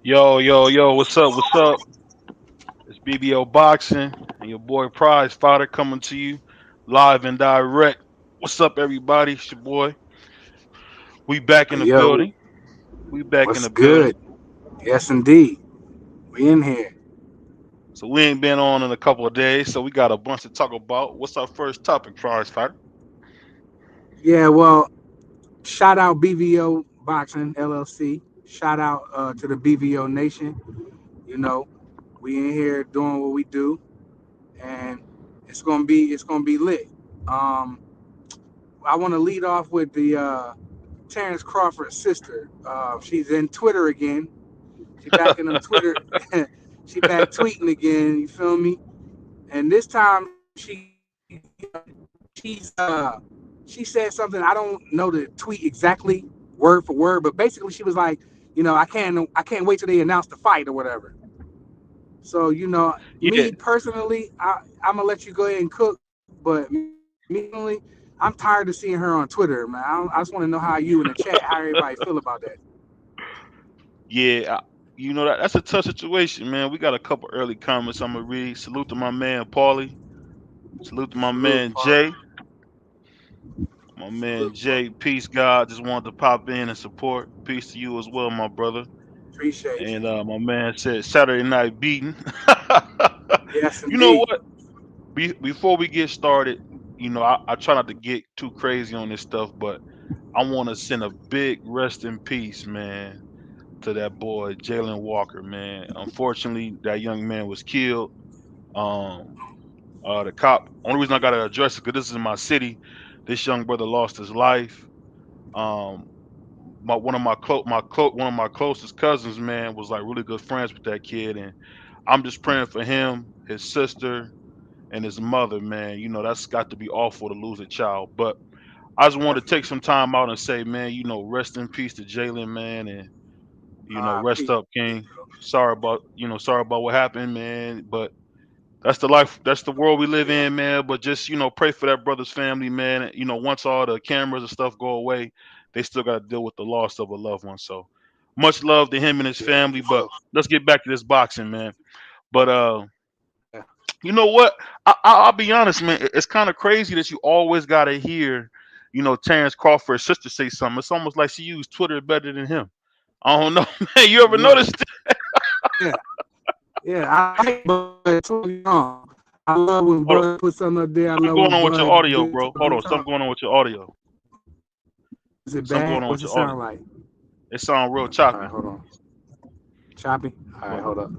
Yo, what's up? What's up? It's BBO Boxing and your boy Prize Fighter coming to you live and direct. What's up, everybody? It's your boy. We back in the Yo, building. We back in what's the building. good? Yes, indeed. We in here. So we ain't been on in a couple of days, so we got a bunch to talk about. What's our first topic, Prize Fighter? Yeah, well, shout out BVO Boxing LLC. Shout out to the BVO Nation. You know, we in here doing what we do, and it's gonna be lit. Um, I want to lead off with the Terrence Crawford sister. She's in Twitter again. She back in them Twitter. She back tweeting again. You feel me? And this time she's she said something. I don't know the tweet exactly word for word, but basically she was like, I can't wait till they announce the fight or whatever. So Yeah, me personally, I'm gonna let you go ahead and cook, but me personally, I'm tired of seeing her on Twitter, man. I just want to know how you in the chat, how everybody feel about that. yeah. That's a tough situation, man. We got a couple early comments I'm gonna read. Salute to my man Paulie. Salute to my Salute, man Paul. Jay. My man Salute, Jay, Paul. peace, God. Just wanted to pop in and support. Peace to you as well, my brother. Appreciate And you. my man said Saturday night beating. Yes, You know indeed. what? Before we get started, I try not to get too crazy on this stuff, but I want to send a big rest in peace, man, to that boy Jalen Walker, man. Unfortunately, that young man was killed. Um, the cop. Only reason I got to address it because this is in my city. This young brother lost his life. Um, one of my closest cousins, man, was like really good friends with that kid, and I'm just praying for him, his sister, and his mother, man. That's got to be awful to lose a child. But I just wanted to take Definitely. some time out and say, man, rest in peace to Jalen, man, and rest Peace, up, King. bro. Sorry about what happened, man. But that's the life, that's the world we live Yeah, in, man. But just pray for that brother's family, man. Once all the cameras and stuff go away, they still got to deal with the loss of a loved one. So much love to him and his yeah, for family. sure. But let's get back to this boxing, man. But Yeah. you know what? I'll be honest, man. It's kind of crazy that you always got to hear, Terrence Crawford's sister say something. It's almost like she used Twitter better than him. I don't know, man. You ever Yeah, noticed? yeah, yeah. I like Bud. Totally wrong. I love when Hold on. Bud puts something up there. I Something love going when on with your Bud audio, did bro. the Hold whole on. time. Something going on with your audio. Is it Something bad? going on What's with it your sound audio. like? It sounds real All right, choppy. hold on. Choppy. All right, But hold up.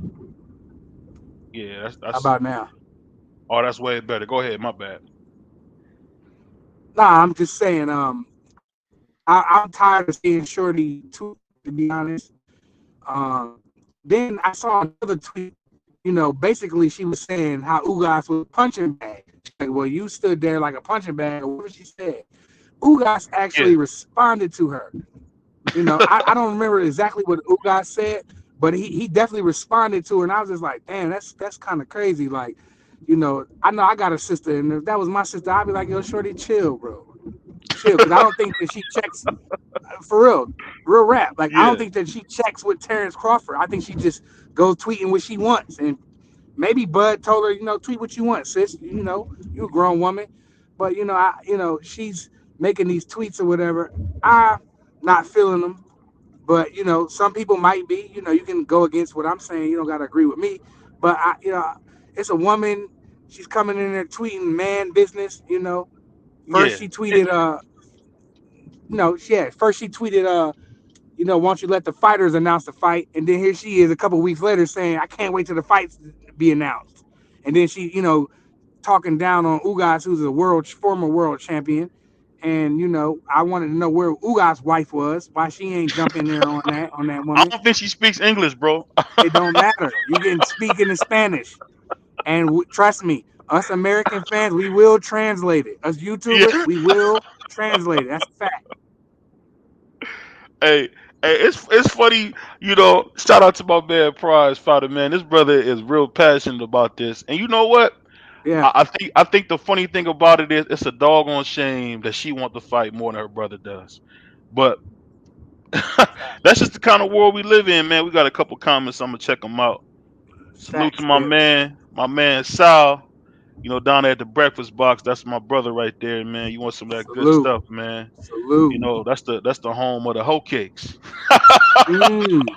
yeah, that's How that's about now? oh, that's way better. Go ahead. My bad. Nah, I'm just saying. I'm tired of seeing Shorty tweet. To be honest. Then I saw another tweet. Basically she was saying how Ugas was a punching bag. She's like, well, you stood there like a punching bag, or whatever she said. Ugas Yeah. actually responded to her. I don't remember exactly what Ugas said, but he definitely responded to her, and I was just like, damn, that's kind of crazy. Like, I know I got a sister, and if that was my sister, I'd be like, yo, shorty, chill, bro, chill, because I don't think that she checks for real rap. Like, I don't Yeah. think that she checks with Terrence Crawford. I think she just goes tweeting what she wants, and maybe Bud told her, tweet what you want, sis. You a grown woman, but she's making these tweets or whatever. I not feeling them. But some people might be. You can go against what I'm saying. You don't gotta agree with me. But it's a woman. She's coming in there tweeting man business. First Yeah. she tweeted, First she tweeted, why don't you let the fighters announce the fight? And then here she is a couple weeks later saying, I can't wait till the fights be announced. And then she, talking down on Ugas, who's a former world champion. And I wanted to know where Ugas' wife was, why she ain't jumping there on that I woman. don't think she speaks English, bro. It don't matter. You can speak in Spanish, and trust me, us American fans, we will translate it. Us YouTubers, Yeah. we will translate it. That's a fact. Hey, it's funny, Shout out to my man Prize Fighter, man. This brother is real passionate about this, and you know what? Yeah, I think the funny thing about it is it's a doggone shame that she wants to fight more than her brother does. But That's just the kind of world we live in, man. We got a couple comments. I'm gonna check them out. Salute to Facts, Bill. my man Sal. Down there at the breakfast box. That's my brother right there, man. You want some of that good Salute. stuff, man? Salute. That's the home of the hoe cakes. Mm.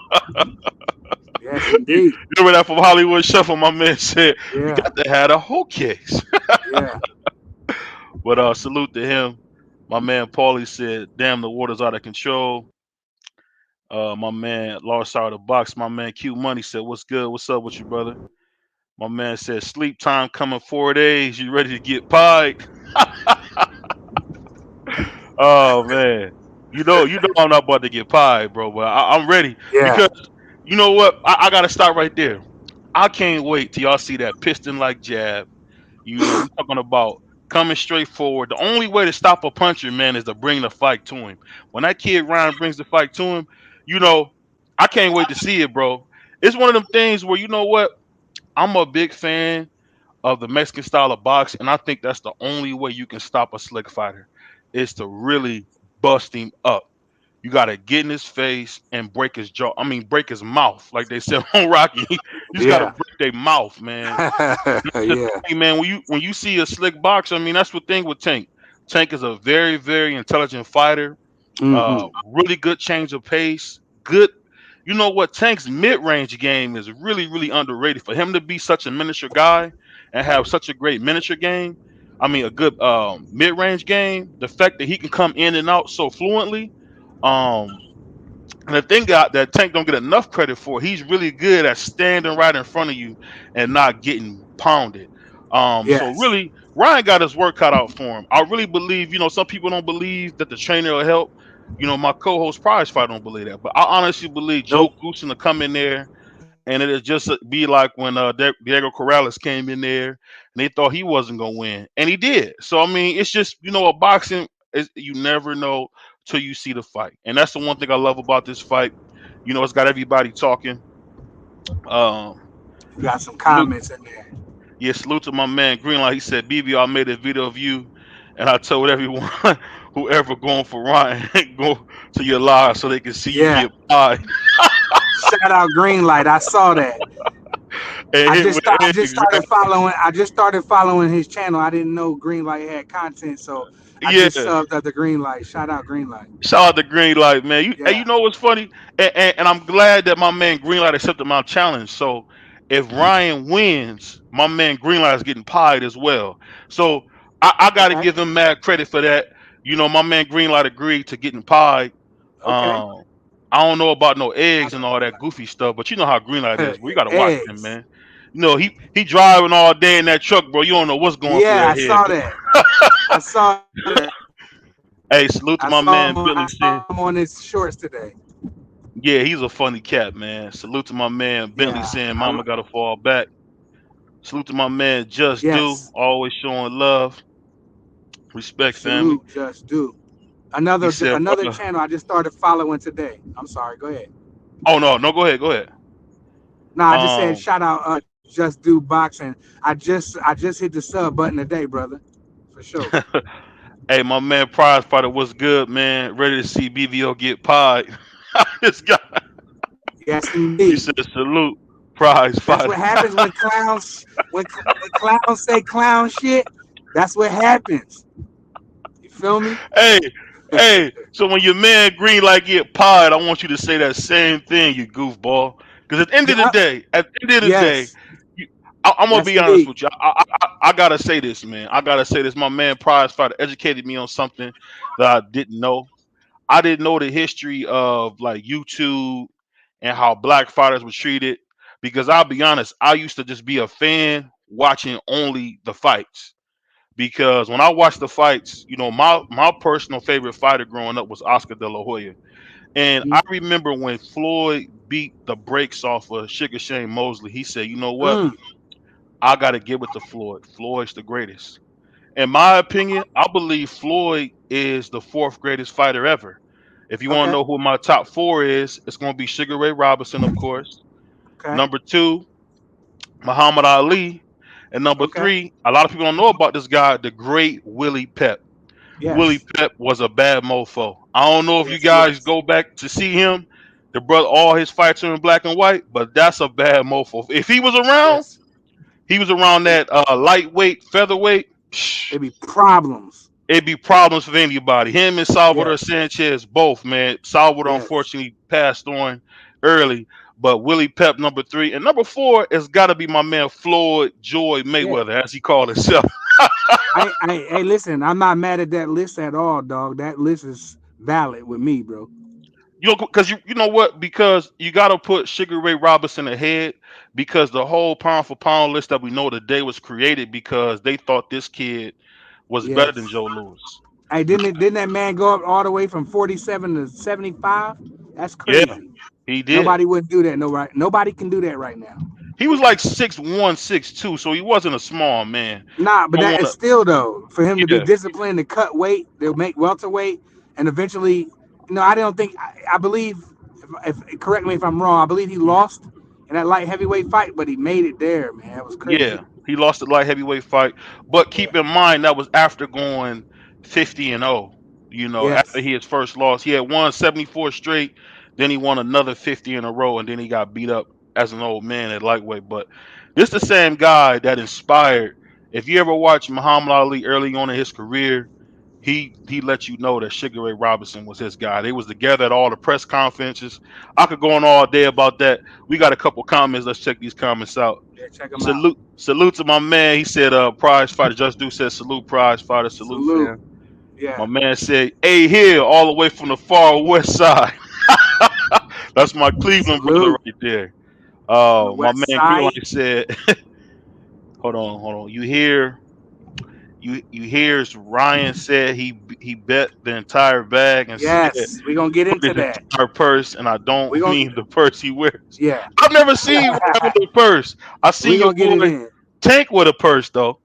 Yes, you indeed. remember that from Hollywood Shuffle? My man said you Yeah. got to have a hoe cakes. Yeah. But salute to him. My man Paulie said, "Damn, the water's out of control." My man lost out of the box. My man Q Money said, "What's good? What's up with you, brother?" My man said, "Sleep time coming 4 days. You ready to get pied?" Oh man, you know I'm not about to get pied, bro. But I'm ready Yeah. because you know what? I gotta stop right there. I can't wait till y'all see that piston like jab. We talking about coming straight forward. The only way to stop a puncher, man, is to bring the fight to him. When that kid Ryan brings the fight to him, you know, I can't wait to see it, bro. It's one of them things where you know what? I'm a big fan of the Mexican style of boxing, and I think that's the only way you can stop a slick fighter is to really bust him up. You gotta get in his face and break his jaw. I mean, break his mouth, like they said on Rocky. You just gotta Yeah. break their mouth, man. The Yeah. thing, man, when you see a slick boxer, I mean, that's the thing with Tank. Tank is a very, very intelligent fighter. Mm-hmm. Really good change of pace. Good. You know what? Tank's mid-range game is really, really underrated. For him to be such a miniature guy and have such a great miniature game, I mean, a good mid-range game. The fact that he can come in and out so fluently, um, and the thing that Tank don't get enough credit for, he's really good at standing right in front of you and not getting pounded. So Yes. really, Ryan got his work cut out for him. I really believe, some people don't believe that the trainer will help. My co-host Prize Fight don't believe that, but I honestly believe Joe Nope. Goosen to come in there and it'll just be like when Diego Corrales came in there and they thought he wasn't gonna win, and he did. So I mean, it's just a boxing is you never know till you see the fight, and that's the one thing I love about this fight. It's got everybody talking. Um, You got some salute, comments in there. yeah, salute to my man Greenlight. He said, "BB, I made a video of you, and I told everyone whoever going for Ryan go to your live so they can see you Yeah. get pie Shout out Greenlight. I saw that. and hit with I just eggs, started right?" following. I just started following his channel. I didn't know Greenlight had content, so I just Yeah. subbed at the Greenlight. Shout out Greenlight. Shout out to Greenlight, man. You Yeah. know what's funny? And I'm glad that my man Greenlight accepted my challenge. So if Ryan wins, my man Greenlight is getting pied as well. So I got to Okay. give him mad credit for that. My man Greenlight agreed to getting pied. Okay. Um, I don't know about no eggs Shout and out all that goofy stuff, but you know how Greenlight is. Bro. You got to watch him, Eggs. man. He driving all day in that truck, bro. You don't know what's going through Yeah, that I head. saw that. I saw that. Hey, salute to I my saw man him. I Billy saw Sin. him on his shorts today. Yeah, he's a funny cat, man. Salute to my man Bentley Yeah. saying Mama gotta fall back. Salute to my man Just Do, Yes. always showing love. Respect family. Salute. Just do. He said Another channel I just started following today. I'm sorry. Go ahead. oh no, go ahead, go ahead. No, I just said Um shout out. Just do boxing. I just hit the sub button today, brother. For sure. hey, my man Prize Fighter, what's good, man? Ready to see BVO get pied. This guy Yes, he indeed. said salute, Prize That's Fighter. what happens when clowns when clowns say clown shit. That's what happens. You feel me? Hey, hey, so when your man Green like get pied, I want you to say that same thing, you goofball. Because Yep. at the end of the day, Yes. you, I'm gonna Yes, be honest indeed. with you. I gotta say this, man. I gotta say this. My man Prize Fighter educated me on something that I didn't know. I didn't know the history of like YouTube and how black fighters were treated. Because I'll be honest, I used to just be a fan watching only the fights because when I watched the fights, my personal favorite fighter growing up was Oscar De La Hoya, and I Mm. remember when Floyd beat the brakes off of Sugar Shane Mosley. He said, "You know what? Mm. I got to give it to Floyd. Floyd's the greatest." In my opinion, I believe Floyd is the fourth greatest fighter ever. If you want to Okay. know who my top four is, it's going to be Sugar Ray Robinson, of course. Okay. Number two, Muhammad Ali. And number Okay. three, a lot of people don't know about this guy, the great Willie Pep. Willie Yes. Pep was a bad mofo. I don't know if you Yes, he guys was. go back to see him. The brother, all his fights are in black and white, but that's a bad mofo. If Yes. he was around It, that lightweight, featherweight. Psh, it be problems. it'd be problems for anybody. Him and Salvador Yes. Sanchez, both, man. Salvador Yes. unfortunately passed on early, but Willie Pep number three and number four has got to be my man Floyd Joy Yeah. Mayweather, as he called himself. Hey, listen, I'm not mad at that list at all, dog. That list is valid with me, bro. You know, because you know what? Because you got to put Sugar Ray Robinson ahead because the whole pound for pound list that we know today was created because they thought this kid was better than Yes. Joe Louis. Hey, didn't that man go up all the way from 47 to 75? That's Yeah, crazy. he did. Nobody wouldn't do that. Nobody can do that right now. He was like 6'1", 6'2", so he wasn't a small man. Nah, but Don't that want is to. still though for him to be Yeah, disciplined to cut weight, they'll make welterweight, and eventually, I don't think I believe. If correct me if I'm wrong, I believe he lost in that light heavyweight fight, but he made it there, man. That was yeah. crazy. He lost the light heavyweight fight, but Yeah. keep in mind that was after going 50-0. You know, after Yes. his first loss, he had won 74 straight. Then he won another 50 in a row, and then he got beat up as an old man at lightweight. But this the same guy that inspired. If you ever watch Muhammad Ali early on in his career, he let you know that Sugar Ray Robinson was his guy. They was together at all the press conferences. I could go on all day about that. We got a couple comments. Let's check these comments out. Yeah. Check him out. Salute to my man. He said, prize fighter. Just do said salute, prize fighter, salute Salute. fam. Yeah. My man said, hey here, all the way from the far west side. That's my Cleveland brother Salute right there. from the My west man side. Greenlight said, hold on. You hear Ryan said he bet the entire bag and said Yes, we're gonna get put into his that. entire purse, and I We're don't gonna mean the purse he wears. yeah. I've never seen Ryan with a purse. I We're seen your gonna get it boy in. Tank with a purse though.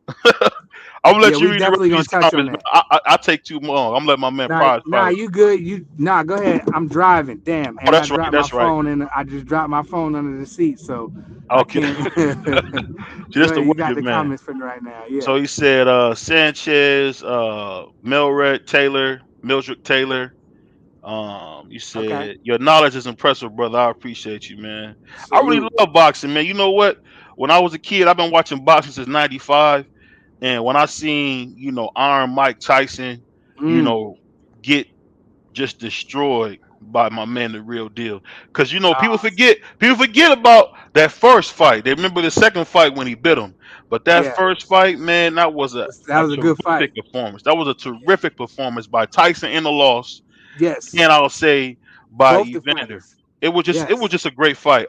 I'm gonna Yeah, let you we read the rest definitely of gonna these touch on comments, that. but I take too long. I'm gonna let my man Prize Nah, fighter. you good. Go ahead. I'm driving. Damn, Oh, and I that's right. dropped my That's right. phone and I just dropped my phone under the seat, so I Okay. can't. So Go this the ahead. You got working the man. comments for me right now. Yeah. So he said Sanchez, Melred Taylor, Mildred Taylor. You Okay. said your knowledge is impressive, brother. I appreciate you, man. I really Salute. love boxing, man. You know what? When I was a kid, I've been watching boxing since '95, and when I seen Iron Mike Tyson, you Mm. know, get just destroyed by my man, the real deal. Because Uh, people forget about that first fight. They remember the second fight when he bit him, but that yeah. first fight, man, that was That a was a good terrific fight. performance. That was a terrific performance by Tyson in the loss, Yes. and I'll say by Both Evander. defenders. It was Yes. just a great fight.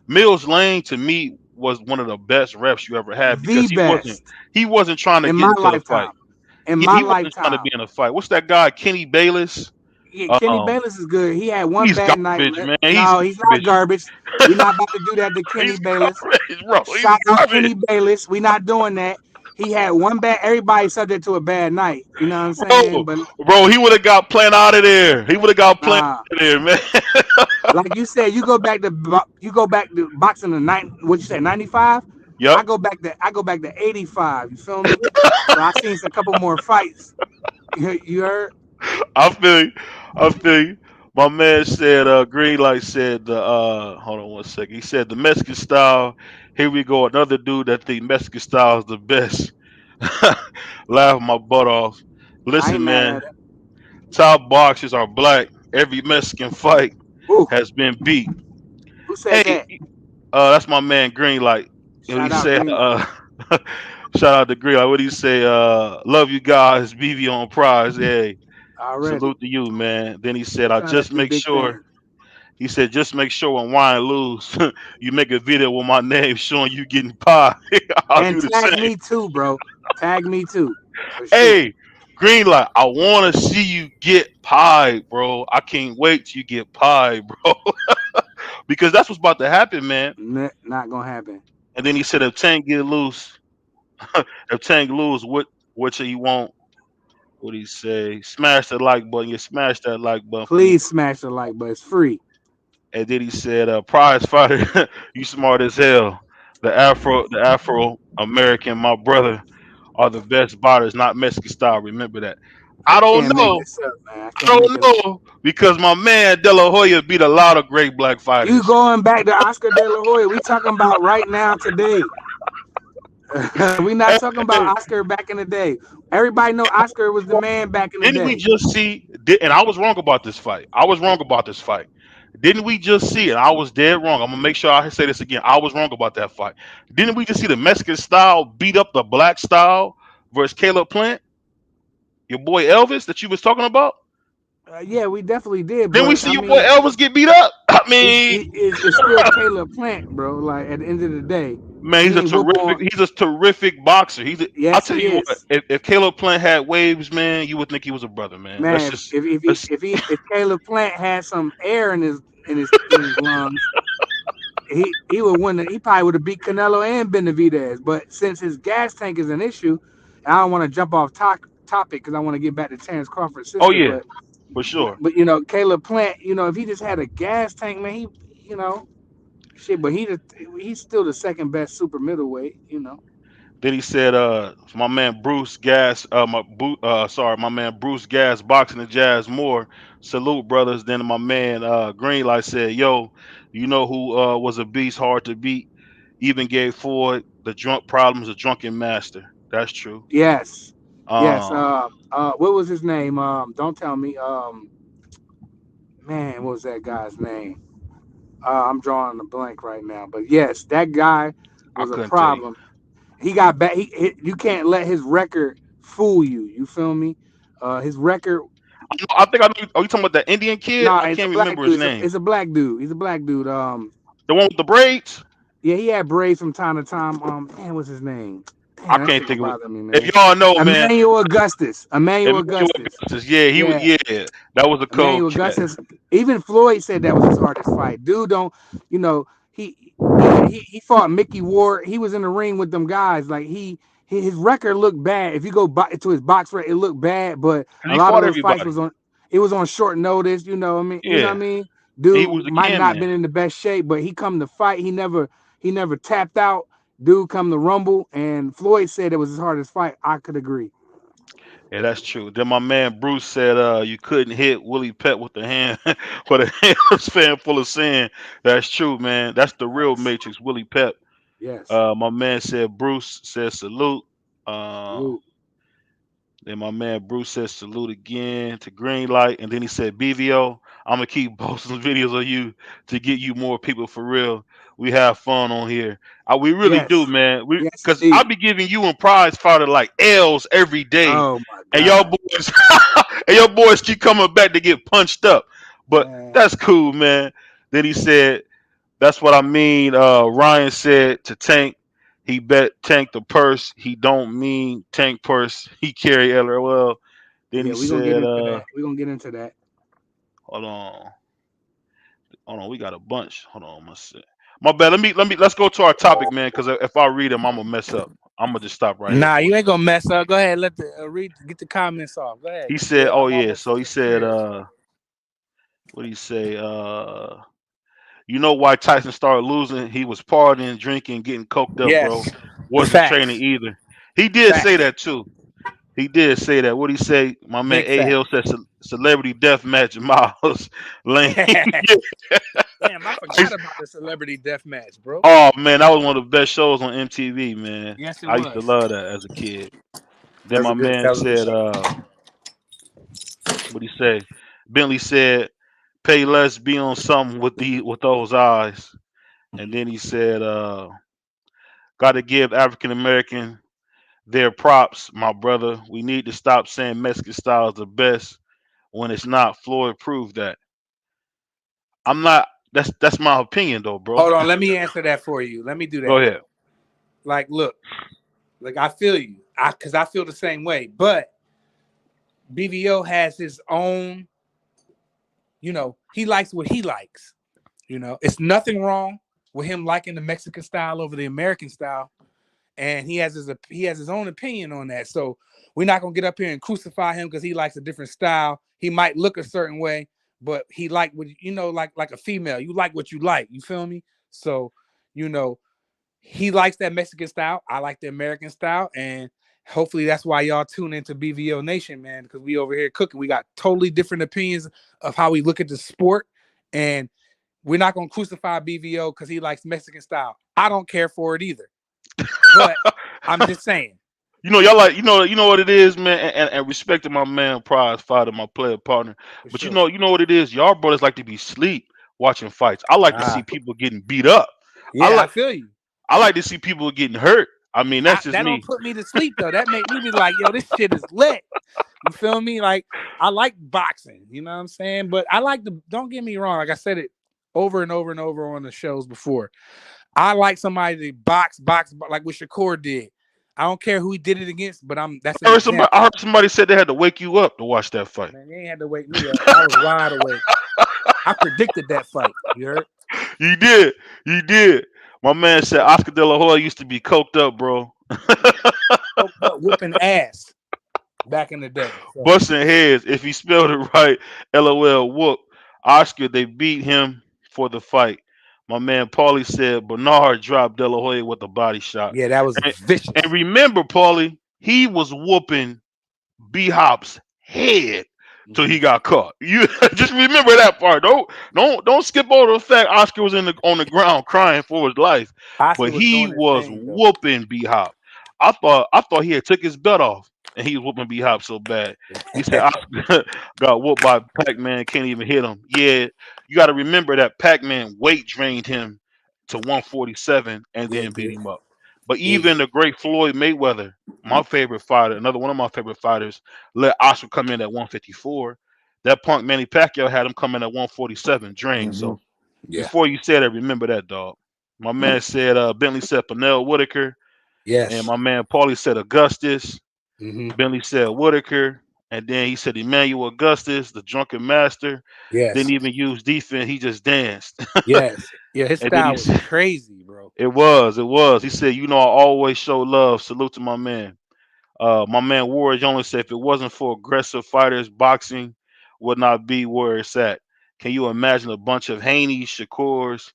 Mills Lane to me was one of the best reps you ever had because The best he wasn't trying to in get my into the fight. lifetime. In Yeah, my he wasn't trying to lifetime. be in a fight. What's that guy, Kenny Bayless? Yeah, Kenny Um, Bayless is good. He had one he's bad night. garbage, man. He's No, he's not garbage. garbage. We're not about to do that to Kenny He's Bayless. garbage, bro. He's Shout out garbage, Kenny Bayless. We not doing that. He had one bad. Everybody's subject to a bad night. You know what I'm saying? bro. But Bro, he would have got Plant out of there. He would have got Plant nah, out of there, man. like you said, you go back to boxing the night. What you say, 95? Yep. I go back to 85. You feel me? So I seen a couple more fights. You heard? I feel you. I feel you. My man said, Green Light said the hold on one second. He said the Mexican style. Here we go. Another dude that think Mexican style is the best. Laugh my butt off. I ain't Listen, mad man, at it. top boxers are black. Every Mexican fight Ooh, has been beat. who said Hey, that? that's my man Green Light. What he Shout out say? Greenlight. Shout out to Green Light. What he say? Love you guys. BV on prize. Hey, Already. salute to you, man. Then he said, I Shout out just you, make big sure. fan. He said, just make sure when wine lose, you make a video with my name showing you getting pie. I'll And do the tag same. me too, bro. Tag me too, for sure. Hey, Greenlight, I want to see you get pie, bro. I can't wait till you get pie, bro. Because that's what's about to happen, man. Not gonna happen. And then he said, if Tank get loose, if Tank lose, what you want? What he say? Smash the like button. You smash that like button for me. Please smash the like button. It's free. And then he said, prize fighter, you smart as hell. The Afro American, my brother, are the best botters, not Mexican style. Remember that. I I don't can't make know. this up, man. I I can't make don't it up. know because my man De La Hoya beat a lot of great black You fighters. going back to Oscar De La Hoya? We talking about right now today. We not talking about Hey, Oscar back in the day. Everybody know Oscar was the man back in the didn't we day. just see? And I was wrong about this fight. I was wrong about this fight. Didn't we just see it? I was dead wrong. I'm gonna make sure I say this again. I was wrong about that fight. Didn't we just see the Mexican style beat up the black style versus Caleb Plant, your boy Elvis that you was talking about? Yeah, we definitely did, Then we but see I your boy mean, Elvis get beat up. I mean, it's still Caleb Plant, bro. Like at the end of the day, man, he ain't whoop on. he's a terrific boxer. I'll Yes, tell he you what, is. if Caleb Plant had waves, man, you would think he was a brother, man. Let's Man, just let's if Caleb Plant had some air in his lungs, he would win. He probably would have beat Canelo and Benavidez. But since his gas tank is an issue, and I don't want to jump off topic because I want to get back to Terrence Crawford's oh sister. yeah, for sure. But you know, Caleb Plant, you know, if he just had a gas tank, man, he, you know, shit. But he's still the second best super middleweight. You know. Then he said, my man Bruce Gas, my man Bruce Gas, boxing the Jazz Moore, salute brothers. Then my man Greenlight said, yo, you know who was a beast, hard to beat, even gave Ford the drunk problems, a drunken master. That's true. Yes. Yes. Uh, What was his name? Don't tell me. Man, what was that guy's name? I'm drawing a blank right now. But yes, that guy I was a couldn't tell you. problem. He got back. You can't let his record fool you. You feel me? His record. I think I know. Are you talking about that Indian kid? Nah, I it's a can't black remember his dude. name. It's a black dude. He's a black dude. The one with the braids? Yeah, he had braids from time to time. Man, what's his name? I Damn, that can't shit gonna think of it. bother me, If man. y'all know, man, Emmanuel Augustus. Emmanuel Emmanuel Augustus. Augustus. Yeah, Yeah, yeah, that was a cold Emmanuel cat. Augustus. Even Floyd said that was his hardest fight. Dude, don't you know? He fought Mickey Ward. He was in the ring with them guys. Like his record looked bad. If you go to his box record, it looked bad. But Cause a he lot of fought those fights everybody. was on. It was on short notice. You know what I mean? You know what I Yeah, mean? he Dude was the might can not man. been in the best shape, but he come to fight. He never tapped out. Dude come to rumble, and Floyd said it was his hardest fight. I could agree. Yeah, that's true. Then my man Bruce said, you couldn't hit Willie Pett with the hand with a hand fan full of sand. That's true, man. That's the real Yes. Matrix, Willie Pett. Yes. My man said Bruce said salute. Uh, Salute. Then my man Bruce says salute again to Greenlight, and then he said, "BVO, I'm gonna keep posting videos of you to get you more people for real. We have fun on here. We really do, Yes. man. Yes, Cause I indeed. be giving you and Prize Fighter like L's every day, Oh my and y'all God. boys, and your boys keep coming back to get punched up. But Man. that's cool, man." Then he said, that's what I mean. Ryan said to Tank, he bet Tank the purse. He don't mean Tank purse. He carry LOL. Then Yeah, he we're gonna get said, into that. We're gonna get into that. hold on, hold on, we got a bunch. Hold on, my bad. Let's go to our topic, man. Because if I read them, I'm gonna mess up. I'm gonna just stop right here Nah, for a you ain't second. gonna mess up. Go ahead, let the get the comments off. Go ahead, He you said, good. oh I'm yeah. almost So he said, finished. what did he say? You know why Tyson started losing? He was partying, drinking, getting coked up, bro. Yes, Wasn't training facts, either. He did say facts, that too. He did say that. What he say? My man big A fact. Hill said celebrity death match Miles Lane. Damn, I forgot about the celebrity death match, bro. Oh man, that was one of the best shows on MTV, man. Yes, it I used to was. love that as a kid. Then That's a my good. man That was a good said, show. what he say? Bentley said, pay less, be on something with those eyes. And then he said, gotta give African American their props, my brother. We need to stop saying Mexican style is the best when it's not. Floyd proved that. I'm not. That's my opinion though, bro. Hold on, let me answer that for you. Let me do Go that. ahead. Like, look, like I feel you. Because I feel the same way. But BVO has his own. You know, he likes what he likes. You know, it's nothing wrong with him liking the Mexican style over the American style, and he has his own opinion on that. So we're not gonna get up here and crucify him because he likes a different style. He might look a certain way, but he like what you know, like a female. You like what you like. You feel me? So you know, he likes that Mexican style. I like the American style, and Hopefully that's why y'all tune into BVO Nation, man, because we over here cooking. We got totally different opinions of how we look at the sport, and we're not gonna crucify BVO because he likes Mexican style. I don't care for it either, but I'm just saying Y'all like you know what it is, man, and respecting my man, prize fighter, my player partner. for But sure. you know what it is. Y'all brothers like to be sleep watching fights. I like to see Ah, people getting beat up. I yeah, I like feel you. I like to see people getting hurt. I mean, that's just That don't me. put me to sleep though. That make me be like, yo, this shit is lit. You feel me? Like I like boxing, you know what I'm saying? But I like the don't get me wrong, like I said it over and over and over on the shows before. I like somebody to box like what Shakur did. I don't care who he did it against, but that's an I example. heard somebody said they had to wake you up to watch that fight. Man, they ain't had to wake me up. I was wide awake. I predicted that fight. You heard? You did, you did. My man said Oscar De La Hoya used to be coked up, bro, Poked up whipping ass back in the day. So busting heads. If he spelled it right, LOL. Whoop. Oscar, they beat him for the fight. My man Paulie said Bernard dropped De La Hoya with a body shot. yeah, that was And, and vicious. remember, Paulie, he was whooping B Hop's head till Mm-hmm. he got caught. You just remember that part. Don't skip over the fact Oscar was on the ground crying for his life, Oscar but was he doing his was thing though. whooping B Hop. I thought he had took his belt off and he was whooping B Hop so bad. He said Oscar got whooped by Pac Man, can't even hit him. Yeah, you got to remember that Pac Man weight drained him to 147 and Yeah, then it beat did. him up. But Yeah, even yeah. the great Floyd Mayweather, my favorite fighter, another one of my favorite fighters, let Oscar come in at 154. That punk Manny Pacquiao had him come in at 147, drained. Mm-hmm. So Yeah. before you said that, remember that, dog. My man said Bentley said Pernell Whitaker, and Yes. my man Paulie said Augustus. Mm-hmm. Bentley said Whitaker, and then he said Emmanuel Augustus, the drunken master. Didn't Yes. even use defense; he just danced. Yes. Yeah, his And then he style was said, crazy, bro. it was. He said, I always show love. Salute to my man. My man Warrior Jones said, if it wasn't for aggressive fighters, boxing would not be where it's at. Can you imagine a bunch of Haney's, Shakurs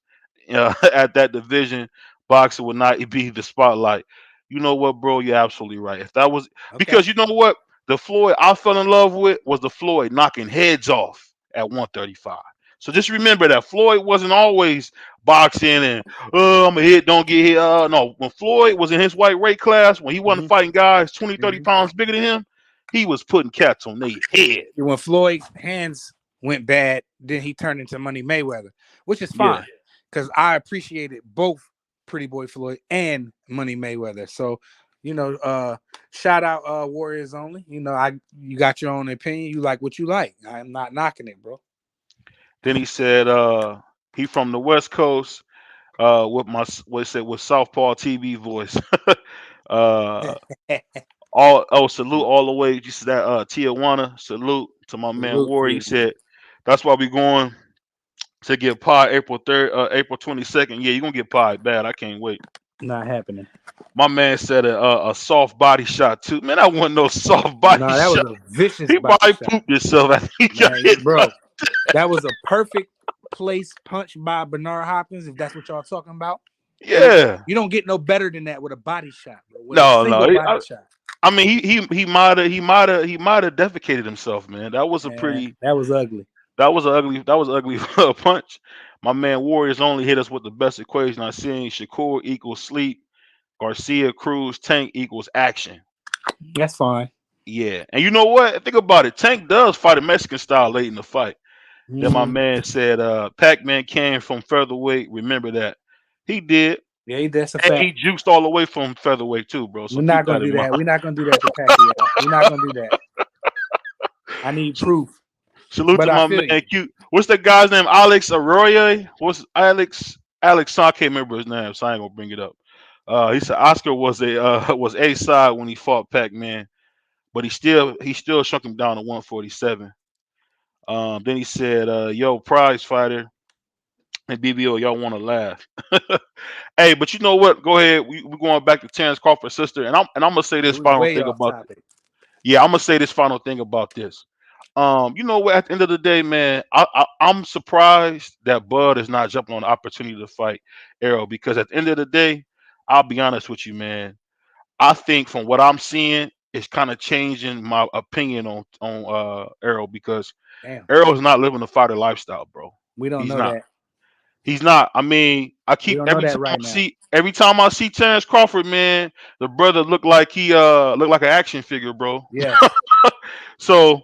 at that division? Boxing would not be the spotlight. You know what, bro? You're absolutely right. If that was Okay. because you know what, the Floyd I fell in love with was the Floyd knocking heads off at 135. So just remember that Floyd wasn't always boxing and I'm a hit, don't get hit. No, when Floyd was in his white weight class, when he wasn't Mm-hmm. fighting guys 20, 30 Mm-hmm. pounds bigger than him, he was putting cats on their head. When Floyd's hands went bad, then he turned into Money Mayweather, which is Yeah. fine because I appreciated both Pretty Boy Floyd and Money Mayweather. So, shout out Warriors Only. You got your own opinion. You like what you like. I'm not knocking it, bro. Then he said he from the West Coast with my what it said with Southpaw TV voice. uh all salute all the way just that Tijuana. Salute to my man Salute to Warrior. He you, man. said that's why we going to get pie April 3rd, April 22nd. Yeah, you're gonna get pie bad. I can't wait. Not happening. My man said a soft body shot too. Man, I want no soft body No, that was shot. a vicious He body probably shot, pooped himself after he got man. hit. Bro, that was a perfect place punch by Bernard Hopkins. If that's what y'all talking about. You Yeah. you don't get no better than that with a body shot, bro. With a No, no. single body shot. I mean, he might have defecated himself, man. Man, that was ugly. That was an ugly punch. My man Warriors only hit us with the best equation I seen. Shakur equals sleep. Garcia Cruz Tank equals action. That's fine. Yeah, and you know what? Think about it. Tank does fight a Mexican style late in the fight. Then my Mm-hmm. man said, Pac-Man came from featherweight. Remember that. He did. Yeah, that's a And fact. he juiced all the way from featherweight too, bro. So We're keep not gonna that in do mind. that. We're not gonna do that to Pacquiao. We're not gonna do that. I need proof. Salute But to I my feel man you. Q. What's that guy's name? Alex Arroyo? What's Alex I can't remember his name, so I ain't gonna bring it up. He said Oscar was a side when he fought Pac-Man, but he still shrunk him down to 147. Then he said, yo, prize fighter and BBO, y'all want to laugh. Hey, but you know what? Go ahead. We're going back to Terrence Crawford's sister, and I'm gonna say this We final way thing off about topic. yeah, I'm gonna say this final thing about this. You know what? At the end of the day, man, I'm surprised that Bud is not jumping on the opportunity to fight Arrow because at the end of the day, I'll be honest with you, man. I think from what I'm seeing, it's kind of changing my opinion on Errol because Damn, Errol's not living the fighter lifestyle, bro. we don't He's know not. that. He's not. I mean, I We keep don't know that right now. every time I see Terrence Crawford, man, the brother look like an action figure, bro. Yes. So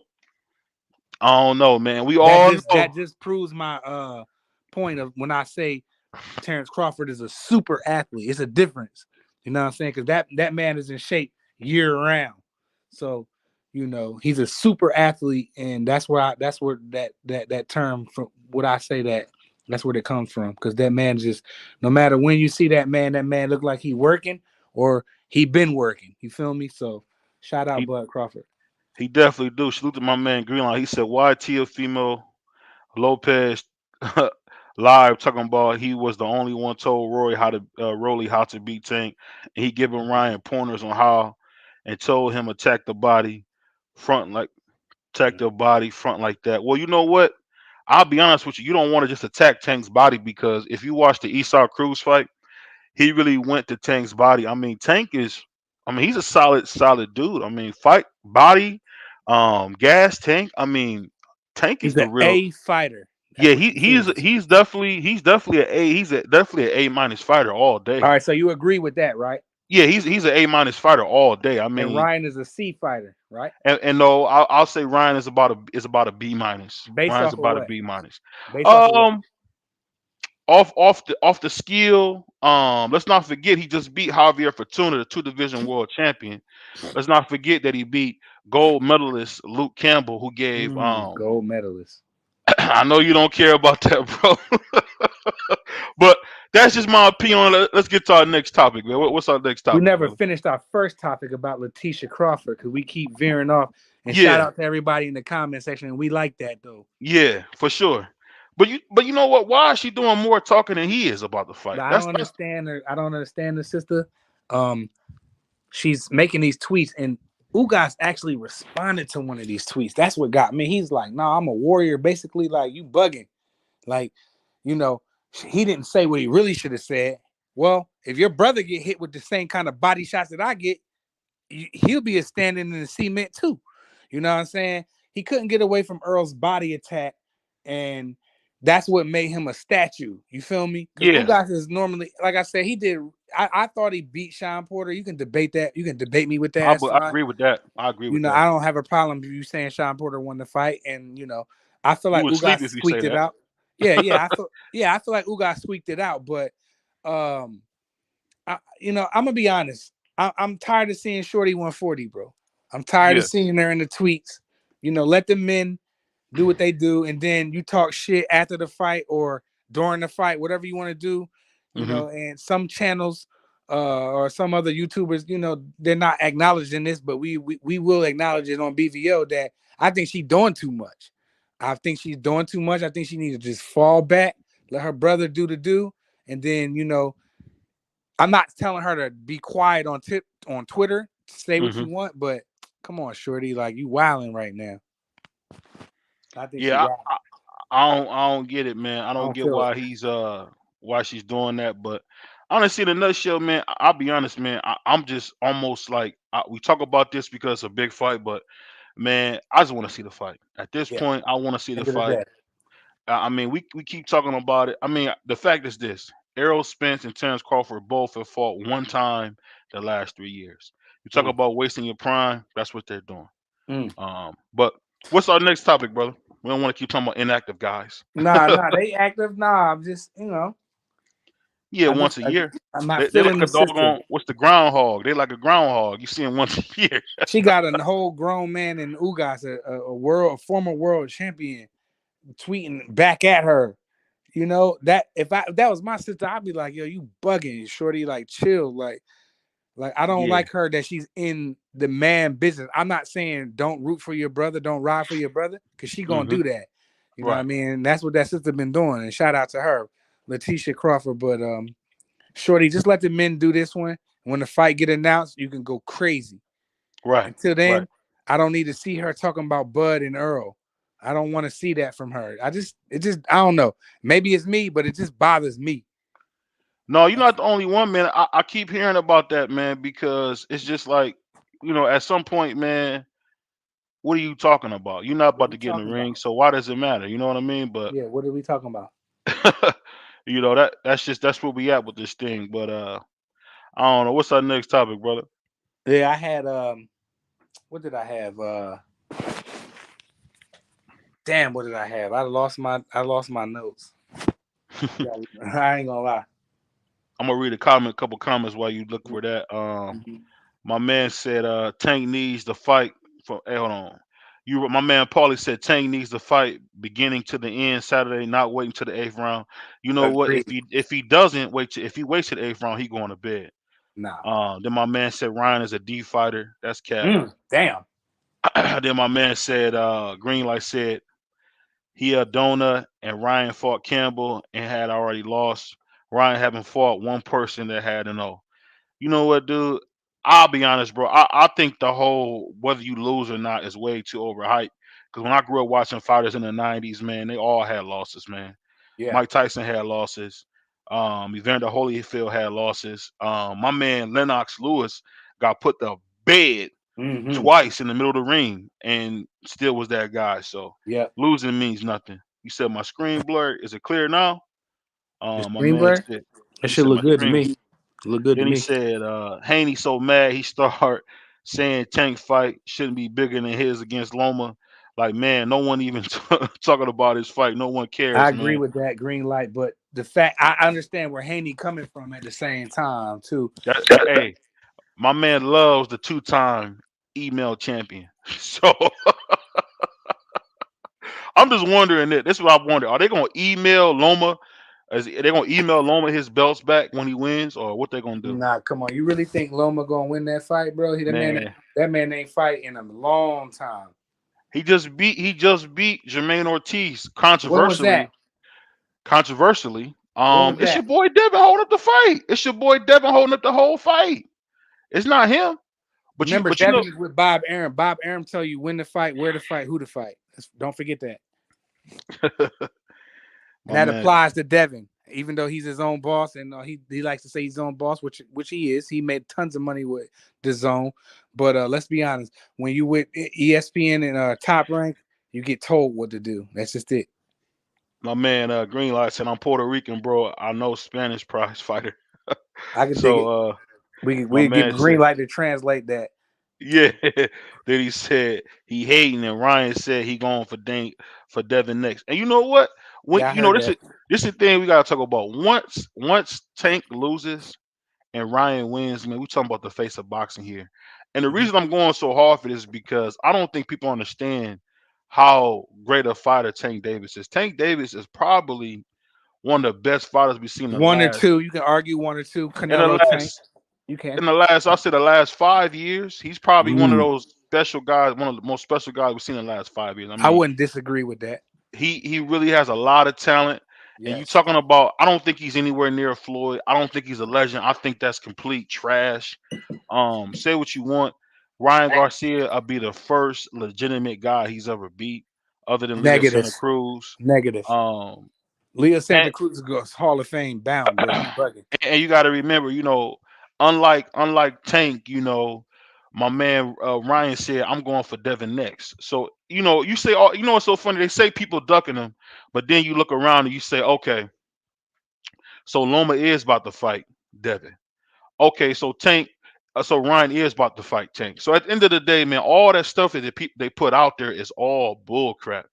I don't know, man. We That all just know that just proves my point of when I say Terrence Crawford is a super athlete. It's a difference. You know what I'm saying? Because that man is in shape year round. So, he's a super athlete, and that's where that term from what I say that's where it comes from. Because that man just no matter when you see that man look like he working or he been working. You feel me? So shout out he Bud Crawford. he definitely do. Salute to my man Greenline. He said, "Why Tia female Lopez live talking about he was the only one told Rolly how to beat Tank, and he giving Ryan pointers on how, and told him attack the body front like attack the body front like that." Well, you know what? I'll be honest with you. You don't want to just attack Tank's body because if you watch the Esau Cruz fight, he really went to Tank's body. I mean, he's a solid dude. I mean, fight body, gas Tank. I mean, Tank is He's the an real. A fighter. That's Yeah, what you said. he's definitely definitely an A minus fighter all All day. right, so you agree with that, right? Yeah, he's an A minus fighter all day. I And mean, Ryan is a C fighter, right? and no, I'll say Ryan is about a B minus. Based Ryan's off of about a what? B minus. Based off of what? Um, off the skill. Let's not forget he just beat Javier Fortuna, the two division world champion. Let's not forget that he beat gold medalist Luke Campbell, who gave Gold medalist. I know you don't care about that, bro. But that's just my opinion on it. Let's get to our next topic, man. What's our next We topic, never brother? finished our first topic about Letitia Crawford because we keep veering off. And shout Yeah, out to everybody in the comment section. And we like that though. yeah, for sure. But you know what? Why is she doing more talking than he is about the fight? Like, I don't That's understand her. I don't understand the sister. Um, she's making these tweets, and Ugas actually responded to one of these tweets. That's what got me. He's like, "No, I'm a warrior." Basically, like you bugging. Like, you know, he didn't say what he really should have said. Well, if your brother get hit with the same kind of body shots that I get, he'll be a standing in the cement too. You know what I'm saying? He couldn't get away from Earl's body attack, and that's what made him a statue. You feel me? Because yeah. Ugas is normally, like I said, he did. I thought he beat Sean Porter. You can debate that. You can debate me with that. That's I fine. agree with that. I agree You with know, that. I don't have a problem with you saying Sean Porter won the fight, and I feel You like would sleep Ugas if you say squeaked it that. out. I feel like Ugas squeaked it out, but um, I'm gonna be honest. I'm tired of seeing Shorty 140, bro. I'm tired of Yeah. seeing her in the tweets. Let the men do what they do, and then you talk shit after the fight or during the fight, whatever you want to do. Hmm. And some channels or some other YouTubers, they're not acknowledging this, but we will acknowledge it on BVO that I think she's doing too much. I think she's doing too much. I think she needs to just fall back, let her brother do the do, and then I'm not telling her to be quiet on Twitter, say what Hmm. you want, but come on, Shorty, like you wilding right now. I think she Yeah. wilding. I don't get it, man. I I don't don't get feel it. why she's doing that. But honestly, in a nutshell, man, I'll be honest, man. I'm just almost like we talk about this because it's a big fight, but man, I just want to see the fight. At this Yeah. point, I want to see the End of the fight. day. I mean, we keep talking about it. I mean, the fact is this: Errol Spence and Terrence Crawford both have fought one time the last 3 years. You talk Mm. about wasting your prime. That's what they're doing. Mm. But what's our next topic, brother? We don't want to keep talking about inactive guys. Nah, they active. Nah, I'm just, Yeah, once a I, year. I'm not They're like feeling a the sister. doggone. What's the groundhog? They're like a groundhog. You see them once a year. She got a whole grown man in Ugas, a former world champion, tweeting back at her. That if that was my sister, I'd be like, yo, you bugging, Shorty, like chill, like I don't Yeah. like her that she's in the man business. I'm not saying don't root for your brother, don't ride for your brother, because she gonna Hmm. do that. You know what I Right. mean? That's what that sister been doing. And shout out to her, Letitia Crawford. But Shorty, just let the men do this one. When the fight get announced, you can go crazy. Right. Until Right. then, I don't need to see her talking about Bud and Earl. I don't want to see that from her. I don't know. Maybe it's me, but it just bothers me. No, you're not the only one, man. I keep hearing about that, man, because it's just like, at some point, man, what are you talking about? You're not What are about we to get in the talking ring, about? so why does it matter? You know what I mean? But Yeah, what are we talking about? that's where we at with this thing. But I don't know. What's our next topic, brother? Yeah, I had what did I have? Damn, what did I have? I lost my notes. I'm Yeah, I ain't gonna lie. gonna read a couple comments while you look for that. Mhm. My man said, Tank needs the fight for. Hey, hold on. My man Paulie said Tank needs the fight beginning to the end Saturday, not waiting to the eighth round. You know what? If Agreed. he doesn't wait, if he waits to the eighth round, he going to bed. Nah. Then my man said Ryan is a D fighter. That's cap. Damn. Then my man said, Greenlight said he a donor and Ryan fought Campbell and had already lost. Ryan haven't fought one person that had an O. You know what, dude? I'll be honest, bro. I think the whole whether you lose or not is way too overhyped. Because when I grew up watching fighters in the '90s, man, they all had losses, man. Yeah. Mike Tyson had losses. Evander Holyfield had losses. My man Lennox Lewis got put to bed Mm-hmm. twice in the middle of the ring and still was that guy. So Yep. losing means nothing. You said my screen blurred. Is it clear now? The My screen man blur? said That he should said look my good to screen. me. Look good to Then he me. said, Haney so mad he start saying Tank fight shouldn't be bigger than his against Loma. Like, man, no one even talking about his fight. No one I cares, agree man. with that green light, but the fact I understand where Haney coming from at the same time too. Hey, my man loves the two-time email champion. So I'm just wondering that. This is what I wonder. Are they gonna email Loma? Are they gonna email Loma his belts back when he wins, or what they gonna do? Nah, come on. You really think Loma gonna win that fight, bro? Man, That man ain't fight in a long time. he just beat Jermaine Ortiz When was that? controversially. When was It's that? your boy Devin holding up the fight. It's your boy Devin holding up the whole fight. It's not him. But you Remember, but you Devin know is with Bob Arum. Bob Arum tell you when to fight, where to fight, who to fight. Don't forget that. And my that man, applies to Devin, even though he's his own boss, and he likes to say he's his own boss, which he is. He made tons of money with the zone, but let's be honest, when you with ESPN and Top Rank, you get told what to do. That's just it. Greenlight said I'm Puerto Rican, bro. I know Spanish prize fighter. I can dig it. So my We give man green said, light to translate that. yeah. Then he said he hating, and Ryan said he going for Devin next. And you know what? When Yeah, I you know heard this that. is this is the thing we gotta talk about. Once Tank loses and Ryan wins, man, we talking about the face of boxing here. And the Mhm. reason I'm going so hard for this is because I don't think people understand how great a fighter Tank Davis is. Tank Davis is probably one of the best fighters we've seen One or two, you can argue one or two. in the Canelo Tank, last you can. in the last I say the last 5 years. He's probably one of Mm. those special guys, one of the most special guys we've seen in the last 5 years. I I mean, wouldn't disagree with that. he really has a lot of talent. And you Yes. talking about, I don't think he's anywhere near Floyd. I don't think he's a legend. I think that's complete trash. Say what you want. Ryan Garcia, I'll be the first legitimate guy he's ever beat, other than Leo Negative. Santa Cruz. Negative. Um, Leo Santa and Cruz goes Hall of Fame bound, bro. You bugging. and you got to remember, unlike Tank, my man Ryan said I'm going for Devin next. So you say, oh, what's so funny? They say people ducking him, but then you look around and you say, okay, so Loma is about to fight Devin. Okay, so Ryan is about to fight Tank. So at the end of the day, man, all that stuff that they put out there is all bull crap.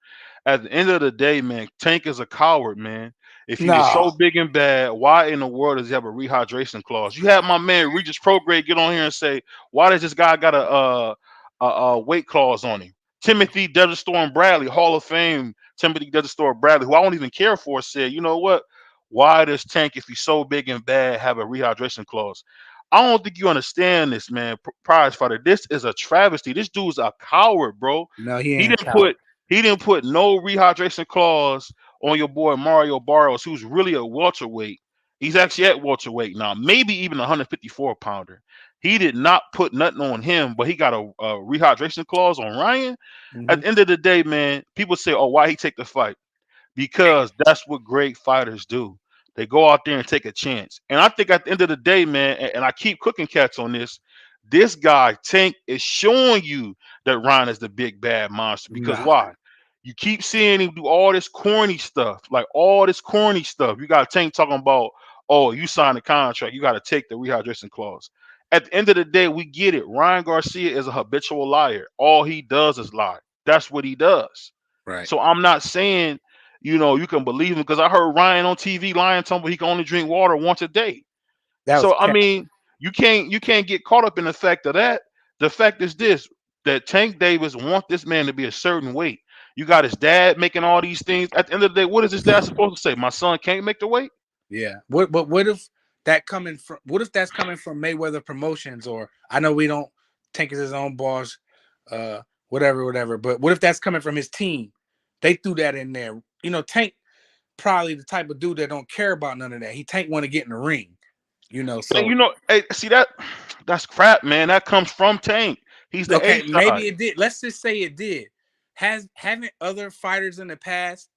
At the end of the day, man, Tank is a coward, man. If he is so No. big and bad, why in the world does he have a rehydration clause? You have my man Regis Prograde get on here and say, why does this guy got a weight clause on him? Timothy Desert Storm Bradley, Hall of Fame, Timothy Desert Storm Bradley, who I don't even care for, said, you know what? Why does Tank, if he's so big and bad, have a rehydration clause? I don't think you understand this, man. Prize fighter, this is a travesty. This dude's a coward, bro. No, he He ain't a didn't coward. put he didn't put no rehydration clause on your boy Mario Barrios, who's really a welterweight. He's actually at welterweight now, maybe even a 154 pounder. He did not put nothing on him, but he got a rehydration clause on Ryan. Hmm. At the end of the day, man, people say, "Oh, why he take the fight?" Because that's what great fighters do. They go out there and take a chance. And I think at the end of the day, man, and I keep cooking cats on this. This guy Tank is showing you that Ryan is the big bad monster. Because Nah. why? You keep seeing him do all this corny stuff, like all this corny stuff. You got Tank talking about, oh, you signed a contract, you got to take the rehydration clause. At the end of the day, we get it. Ryan Garcia is a habitual liar. All he does is lie. That's what he does. Right. So I'm not saying, you can believe him because I heard Ryan on TV lying, telling me he can only drink water once a day. That was So I cat. mean, you can't get caught up in the fact of that. The fact is this: that Tank Davis want this man to be a certain weight. You got his dad making all these things. At the end of the day, what is his dad supposed to say? My son can't make the weight. Yeah. What if that coming from? What if that's coming from Mayweather Promotions? Or I know we don't Tank is his own boss, whatever. But what if that's coming from his team? They threw that in there. Tank probably the type of dude that don't care about none of that. Tank want to get in the ring. And So hey, see that's crap, man. That comes from Tank. He's the A okay, side. maybe it did. Let's just say it did. Haven't other fighters in the past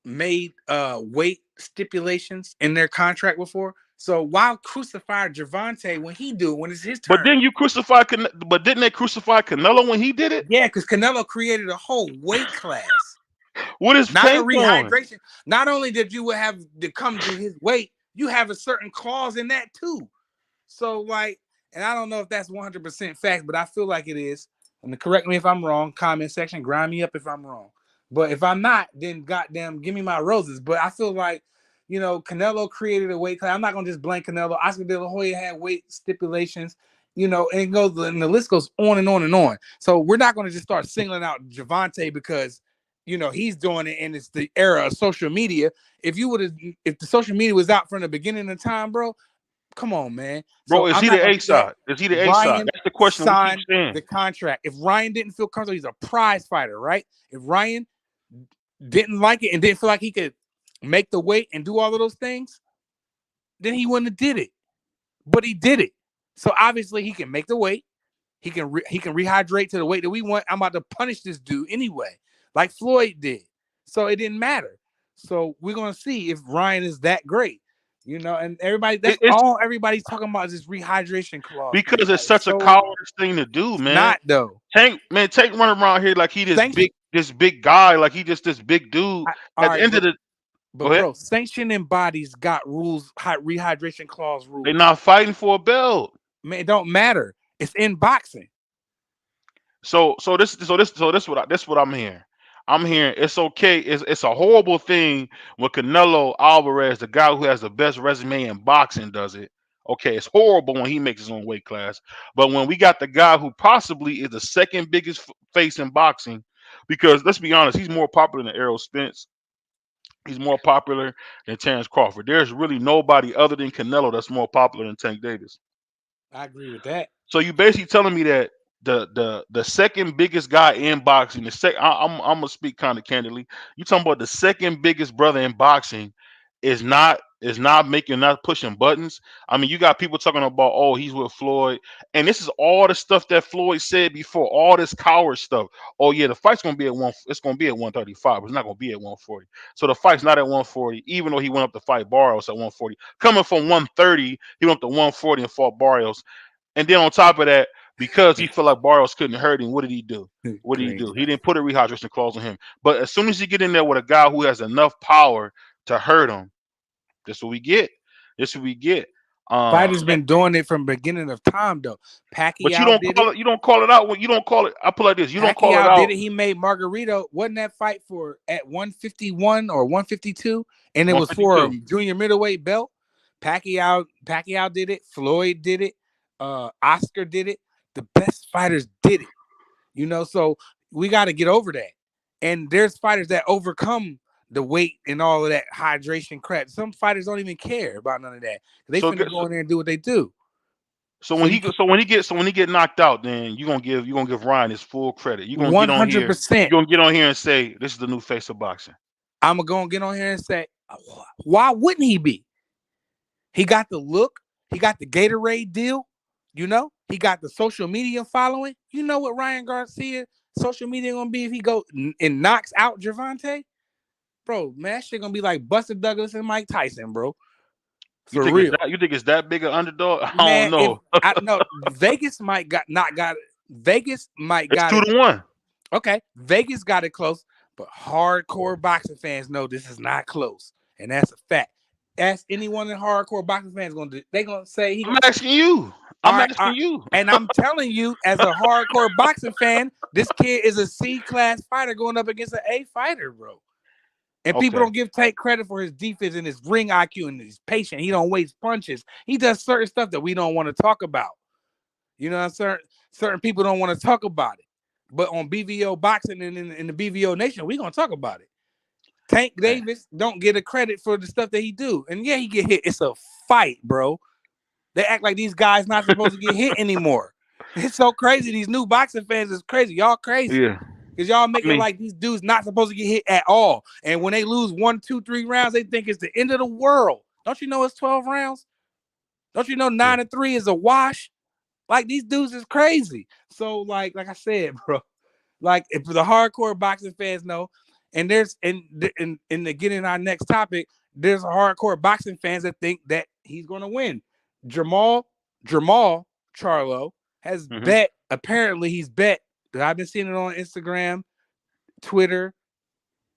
made weight stipulations in their contract before? So why crucify Javante when he do it when it's his But turn? then you crucify, but didn't they crucify Canelo when he did it? Yeah, because Canelo created a whole weight class. What is Not a Tank doing? rehydration. Not only did you have to come to his weight, you have a certain clause in that too. So like, and I don't know if that's 100% fact, but I feel like it is. And correct me if I'm wrong. Comment section, grind me up if I'm wrong. But if I'm not, then goddamn, give me my roses. But I feel like, Canelo created a weight class. I'm not gonna just blame Canelo. Oscar De La Hoya had weight stipulations. And it goes, and the list goes on and on and on. So we're not gonna just start singling out Javante because he's doing it and it's the era of social media. If the social media was out from the beginning of time, bro, come on, man. Bro, So is I'm he not the gonna A do that. side? Is he the A side? Ryan That's the question we keep signed saying. the contract. If Ryan didn't feel comfortable, he's a prize fighter, right? If Ryan didn't like it and didn't feel like he could make the weight and do all of those things, then he wouldn't have did it. But he did it. So obviously he can make the weight. He can rehydrate to the weight that we want. I'm about to punish this dude anyway, like Floyd did. So it didn't matter. So we're gonna see if Ryan is that great. And everybody, that's It's all everybody's talking about is this rehydration clause, man. because it's Like, such a so cowardice thing to do, it's man. not though. Tank running around here like he Sanction, this big guy, like he just this big dude. all At the right, end of but the but Go ahead. bro, sanctioning bodies got rules, rehydration clause They rules. not fighting for a belt. Man, it don't matter. It's in boxing. This what I'm hearing. I'm hearing it's okay. It's a horrible thing when Canelo Alvarez, the guy who has the best resume in boxing, does it. Okay, it's horrible when he makes his own weight class. But when we got the guy who possibly is the second biggest face in boxing, because let's be honest, he's more popular than Errol Spence. He's more popular than Terrence Crawford. There's really nobody other than Canelo that's more popular than Tank Davis. I agree with that. So you basically telling me that the second biggest guy in boxing, I'm gonna speak kind of candidly. You talking about the second biggest brother in boxing is not pushing buttons. I mean, you got people talking about, oh, he's with Floyd, and this is all the stuff that Floyd said before, all this coward stuff. Oh yeah, the fight's gonna be at one. It's gonna be at 135. It's not gonna be at 140. So the fight's not at 140, even though he went up to fight Barrios at 140. Coming from 130, he went up to 140 and fought Barrios. And then on top of that, because he felt like Barrios couldn't hurt him, what did he do? What did he do? Crazy. He didn't put a rehydration clause on him. But as soon as you get in there with a guy who has enough power to hurt him, this is what we get. This is what we get. Fighters And- been doing it from beginning of time though. but you Pacquiao don't did call it. it. You don't call it out when you don't call it. I put it like this. You don't call it Pacquiao did out. it. He made Margarito. Wasn't that fight for at 151 or 152? And it was for a 152. junior middleweight belt. Pacquiao did it. Floyd did it. Oscar did it. The best fighters did it. So we got to get over that. And there's fighters that overcome the weight and all of that hydration crap. Some fighters don't even care about none of that. They So finna go in there and do what they do. so So when you he can so when he get knocked out, then you're gonna give Ryan his full credit. You're gonna get on here. 100%. You're gonna get on here and say this is the new face of boxing. I'm gonna get on here and say, why wouldn't he be? He got the look. He got the Gatorade deal. He got the social media following. You know what Ryan Garcia social media gonna be if he go and knocks out Javante? bro, man, that shit gonna be like Buster Douglas and Mike Tyson, bro. You For think it's real. that? You think it's that big an underdog? I don't Man, if know. I know Vegas might got not got it. Vegas might It's got two it. to one. Okay, Vegas got it close, but hardcore boxing fans know this is not close, and that's a fact. Ask anyone in hardcore boxing fans gonna do, they gonna say he I'm gonna asking you. all I'm right, asking you. and I'm telling you, as a hardcore boxing fan, this kid is a C class fighter going up against an A fighter, bro. And people Okay. don't give Tank credit for his defense and his ring IQ and his patience. He don't waste punches. He does certain stuff that we don't want to talk about. You know, certain people don't want to talk about it. But on BVO boxing and in the BVO nation, we gonna talk about it. Tank Hey, Davis don't get a credit for the stuff that he do. And yeah, he get hit. It's a fight, bro. They act like these guys not supposed to get hit anymore. It's so crazy. These new boxing fans is crazy. Y'all crazy. yeah. Because y'all I make it mean, like these dudes not supposed to get hit at all. And when they lose 1, 2, 3 rounds, they think it's the end of the world. Don't you know it's 12 rounds? Don't you know yeah. 9-3 is a wash? Like these dudes is crazy. So like I said, bro, like if the hardcore boxing fans know, and there's and to get in our next topic, there's hardcore boxing fans that think that he's gonna win. Jamal Charlo has Hmm. bet. Apparently, he's bet. I've been seeing it on Instagram, Twitter,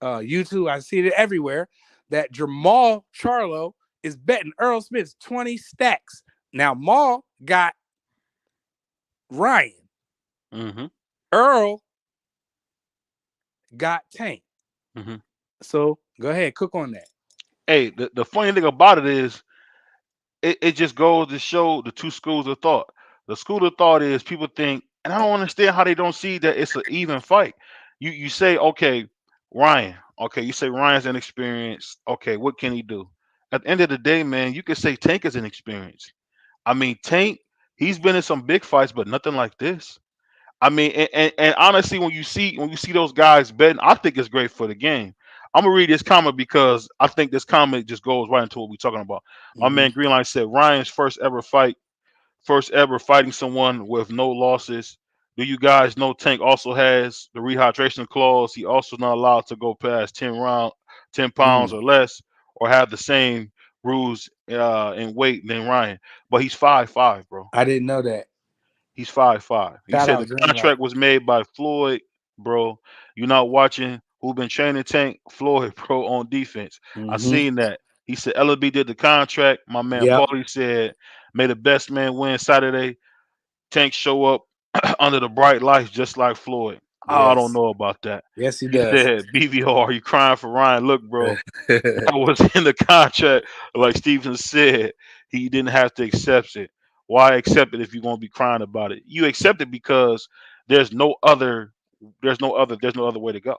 YouTube. I see it everywhere. That Jamal Charlo is betting Earl Smith's 20 stacks. Now, Maul got Ryan. Hmm. Earl got Tank. Hmm. So go ahead, cook on that. Hey, the funny thing about it is, it just goes to show the two schools of thought. The school of thought is people think, and I don't understand how they don't see that it's an even fight. You say, okay, Ryan. Okay, you say Ryan's inexperienced. Okay, what can he do? At the end of the day, man, you could say Tank is inexperienced. I mean, Tank, he's been in some big fights, but nothing like this. I mean, and honestly, when you see those guys betting, I think it's great for the game. I'm gonna read this comment because I think this comment just goes right into what we're talking about. My Mm-hmm. man Greenline said Ryan's first ever fighting someone with no losses. Do you guys know Tank also has the rehydration clause? He also not allowed to go past 10 pounds Mm. or less, or have the same rules in weight than Ryan. But he's 5'5", bro. I didn't know that. He's 5'5". He Shout said out the Greenlight. contract was made by Floyd, bro. You're not watching who been training Tank? Floyd, bro, on defense. I Mm-hmm. seen that. He said LB did the contract. My man Yep. Paulie said, may the best man win Saturday. Tank show up under the bright lights just like Floyd. I don't Yes. know about that. Yes, he He does. said, BVO, are you crying for Ryan? Look, bro, that was in the contract. Like Steven said, he didn't have to accept it. Why accept it if you're gonna be crying about it? You accept it because there's no other, there's no other way to go.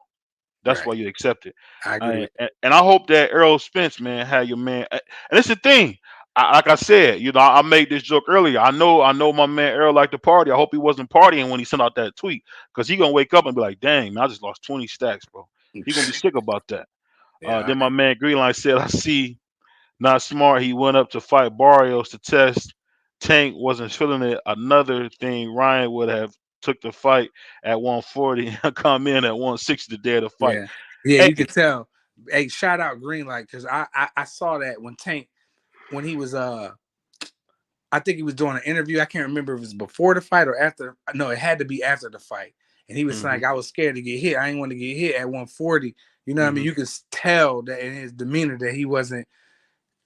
That's Right. why you accept it. I agree And, with and, and I hope that Errol Spence, man, had your man. And it's the thing. Like I said, I made this joke earlier. I know my man Errol liked to party. I hope he wasn't partying when he sent out that tweet, because he gonna wake up and be like, "Dang, man, I just lost 20 stacks, bro." He gonna be that. sick about that. Yeah. Then my man Greenline said, "I see, not smart. He went up to fight Barrios to test. Tank wasn't feeling it. Another thing, Ryan would have took the fight at 140 and come in at 160 the day of the fight." Yeah. Yeah, Hey, you can tell. Hey, shout out Greenlight, because I saw that when Tank, when he was I think he was doing an interview. I can't remember if it was before the fight or after. No, it had to be after the fight. And he was hmm like, I was scared to get hit. I didn't want to get hit at 140. You know what I mean? hmm You could tell that in his demeanor that he wasn't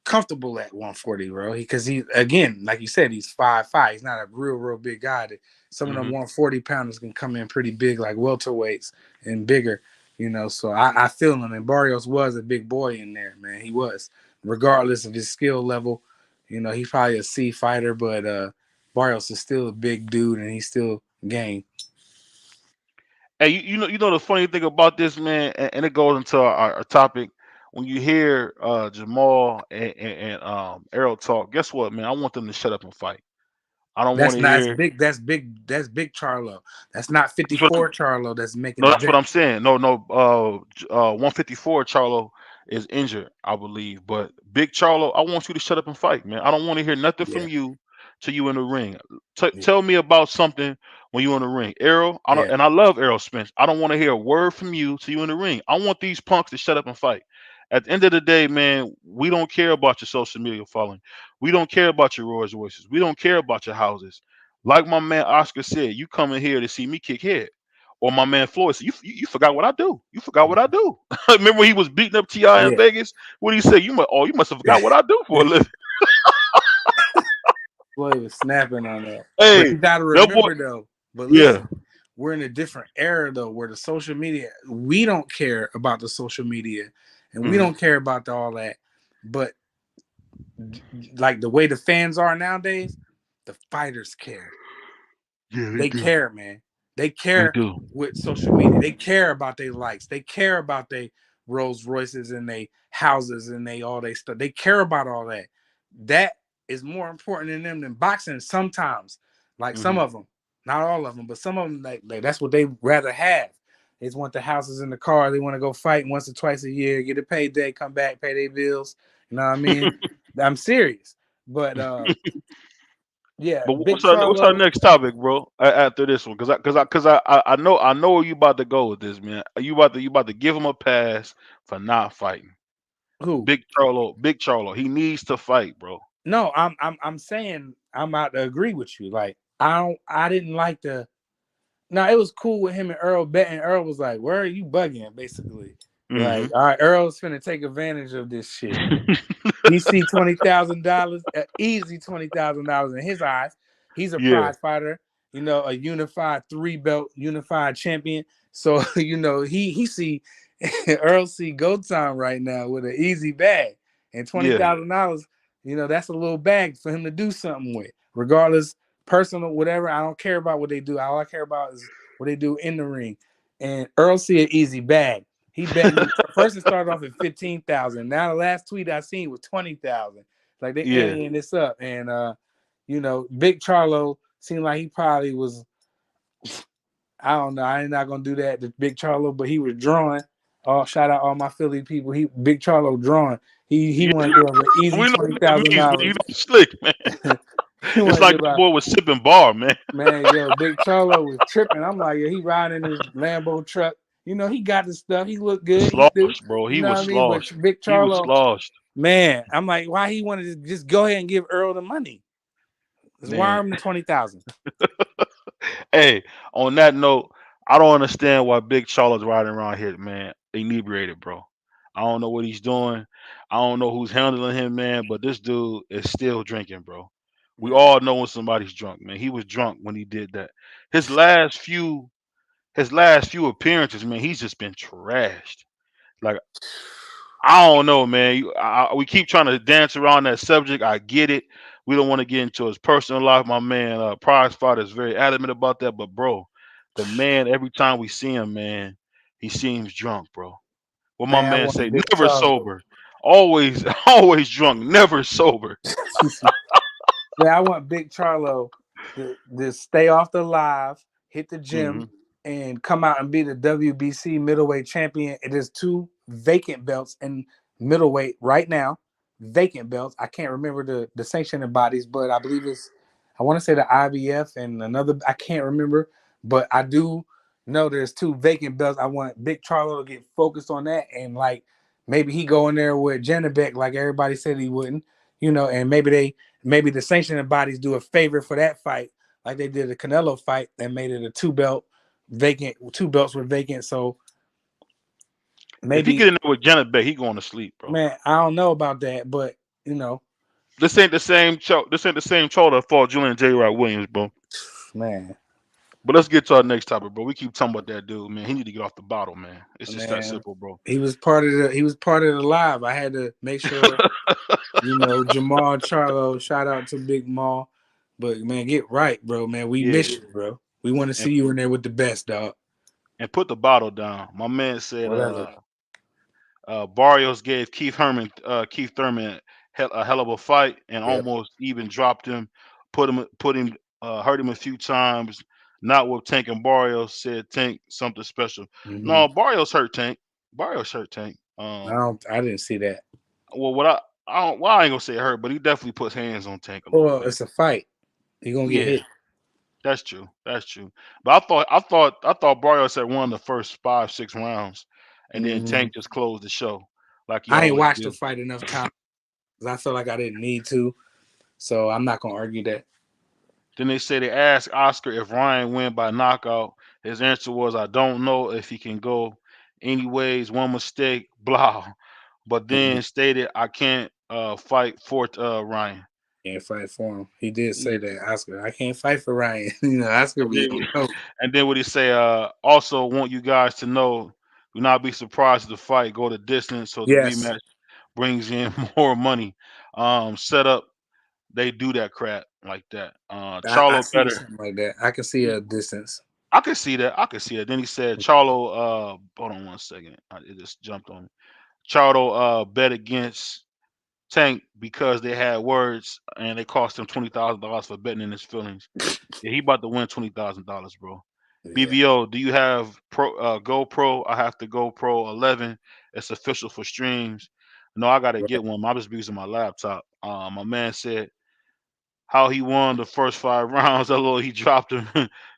comfortable at 140, bro. Because he, again, like you said, he's 5'5". He's not a real big guy. Some of them hmm 140 pounders can come in pretty big, like welterweights and bigger. You know, so I feel him. And Barrios was a big boy in there, man. He was, regardless of his skill level. You know, he's probably a C fighter, but Barrios is still a big dude, and he's still game. Hey, you know the funny thing about this, man, and it goes into our topic. When you hear Jamal and Errol talk, guess what, man? I want them to shut up and fight. I don't want That's to not that's hear. big. That's big. That's big Charlo. That's not That's what, 54 Charlo. That's making no, the that's what bet. I'm saying. No, no. 154 Charlo is injured, I believe. But Big Charlo, I want you to shut up and fight, man. I don't want to hear nothing Yeah, from you till you in the ring. yeah, Tell me about something when you in the ring, Errol. I don't, yeah. and I love Errol Spence. I don't want to hear a word from you till you in the ring. I want these punks to shut up and fight. At the end of the day, man, we don't care about your social media following. We don't care about your Rolls Royces. We don't care about your houses. Like my man Oscar said, you coming here to see me kick head. Or my man Floyd said, you forgot what I do. You forgot what I do. Remember he was beating up Ti in Yeah. Vegas? What did he say? You must have forgot what I do for a living. Floyd was snapping on that. But Hey, you got to that boy. remember though. But Yeah. listen, we're in a different era though, where the social media, we don't care about the social media, and we Hmm. don't care about all that. But like the way the fans are nowadays, the fighters care. Yeah, they They do. care, man. They They care do. with social media. They care about their likes. They care about their Rolls Royces and their houses and they all they stuff. They care about all that. That is more important in them than boxing sometimes. Like some Hmm. of them, not all of them, but some of them, like that's what they rather have. They just want the houses and the car. They want to go fight once or twice a year, get a payday, come back, pay their bills. You know what I mean? I'm serious. But yeah, But Big what's our Charlo. next topic, bro? After this one, I know where you about to go with this, man. Are you about to give him a pass for not fighting? Who? Big Charlo, he needs to fight, bro. No, I'm saying I'm about to agree with you. Like I didn't like the. No, it was cool with him and Earl betting. Earl was like, "Where are you bugging?" Basically, Hmm. like, all right, Earl's finna take advantage of this shit. He see $20,000, easy $20,000 in his eyes. He's a Yeah, prize fighter, a unified three belt, unified champion. So he see Earl see go time right now with an easy bag and twenty yeah. thousand dollars. That's a little bag for him to do something with, regardless personal whatever. I don't care about what they do. All I care about is what they do in the ring. And Earl see an easy bag. He betting first. It started off at 15,000. Now the last tweet I seen was 20,000. Like they Yeah. anteing this up, and Big Charlo seemed like he probably was. I don't know. I ain't not gonna do that to Big Charlo, but he was drawing. Oh, shout out all my Philly people. He Big Charlo drawing. He Yeah, wanted to give us an easy we know twenty what that thousand means, man. You dollars. know, slick, man. He It's wanted to like give that out. boy was sipping bar, man. Man, yo, Big Charlo was tripping. I'm like, he riding his Lambo truck. He got the stuff. He looked good. He threw. Sloshed, bro. You He know was what I mean? But sloshed. Big He was Charlo, sloshed, man, I'm like, why he wanted to just go ahead and give Earl the money? Just wire man. him the 20,000. Hey, on that note, I don't understand why Big Charlotte's riding around here, man, inebriated, bro. I don't know what he's doing. I don't know who's handling him, man, but this dude is still drinking, bro. We Yeah, all know when somebody's drunk, man. He was drunk when he did that. His last few his last few appearances, man, he's just been trashed. Like I don't know, man. We keep trying to dance around that subject. I get it. We don't want to get into his personal life. My man, Prize Fighter is very adamant about that. But bro, the man, every time we see him, man, he seems drunk, bro. What my man, I man want a say, Big never Charlo. sober, always, always drunk, never sober. Man, I want Big Charlo to stay off the live, hit the gym, Hmm. and come out and be the WBC middleweight champion. It is two vacant belts in middleweight right now. Vacant belts. I can't remember the sanctioning bodies, but I believe I want to say the IBF and another. I can't remember, but I do know there's two vacant belts. I want Big Charlo to get focused on that and like maybe he go in there with Janabek like everybody said he wouldn't, and maybe the sanctioning bodies do a favor for that fight, like they did the Canelo fight and made it a two belts were vacant. So If he maybe, get in there with Janet Bay, he going to sleep, bro. man, I don't know about that, but you know, This ain't the same. This ain't the same show that fought Julian J. Wright Williams, bro. man, But let's get to our next topic, bro. We keep talking about that dude, man. He need to get off the bottle, man. It's just that man, simple, bro. he was part of the live. I had to make sure, Jamal Charlo, shout out to Big Maul. But man, get right, bro, man. We Yeah, miss you, bro. We want to and see you in there with the best, dog. put the bottle down. My man said, Whatever. Barrios gave Keith Thurman a hell of a fight, and Yeah. almost even dropped him, hurt him a few times. Not with Tank and Barrios. Said Tank something special. Hmm. No, Barrios hurt Tank. Barrios hurt Tank. I didn't see that. Well, I don't. Well, I ain't gonna say hurt, but he definitely puts hands on Tank a little Well, bit. it's a fight. You're gonna get Yeah. hit. That's true. That's true. But I thought Barrios had won the first 5, 6 rounds, and then Hmm. Tank just closed the show. like you I ain't always watched the do. fight enough times because I feel like I didn't need to. So I'm not gonna argue that. Then they say they asked Oscar if Ryan win by knockout. His answer was, "I don't know if he can go. Anyways, one mistake, blah." But then stated, "I can't fight for Ryan." Can't fight for him. He did say Yeah. that, Oscar. I can't fight for Ryan. Oscar And be then, no. and then what he say? Also want you guys to know, do not be surprised if the fight go the distance, so the Yes, rematch brings in more money. Set up, they do that crap like that. I Charlo see better. something like that. I can see a distance. I can see that. I can see that. Then he said Charlo. Hold on one second. It just jumped on me. Charlo bet against Tank because they had words and they cost him $20,000 for betting in his feelings. Yeah, he about to win $20,000, bro. Yeah, BVO, do you have GoPro? I have the GoPro 11. It's official for streams. No, I gotta right. get one. I'm just using my laptop. My man said how he won the first 5 rounds. Although he dropped him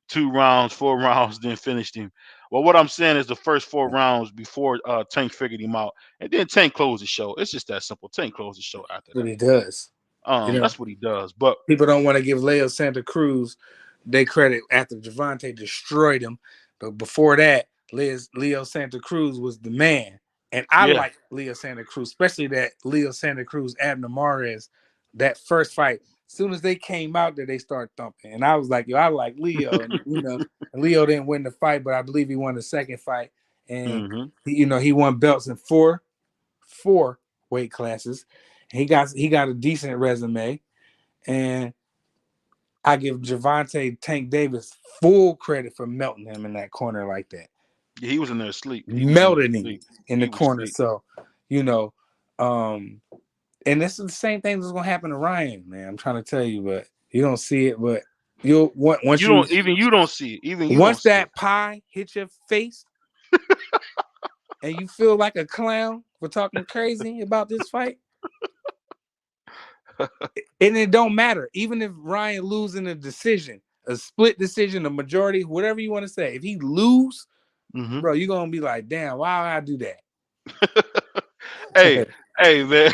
2 rounds, 4 rounds, then finished him. Well, what I'm saying is the first 4 rounds before Tank figured him out, and then Tank closed the show. It's just that simple. Tank closed the show after That's what that. he does. You know, That's what he does. But people don't want to give Leo Santa Cruz they credit after Javante destroyed him, but before that, Leo Santa Cruz was the man. And I yeah, like Leo Santa Cruz, especially that Leo Santa Cruz Abner Mares, that first fight. As soon as they came out there, they started thumping. And I was like, yo, I like Leo. And and Leo didn't win the fight, but I believe he won the second fight. And hmm he won belts in four weight classes. He got a decent resume. And I give Javante Tank Davis full credit for melting him in that corner like that. yeah, he was in there asleep. He was in there Melting him asleep. in the He was corner. asleep. So, you know, um, and this is the same thing that's gonna happen to Ryan, man. I'm trying to tell you, but you don't see it, but you'll You don't even you don't see it. Even you don't once see it. that pie hits your face and you feel like a clown for talking crazy about this fight, and it don't matter. Even if Ryan losing a decision, a split decision, a majority, whatever you want to say, if he lose, hmm bro, you're gonna be like, damn, why would I do Hey, that? hey, man.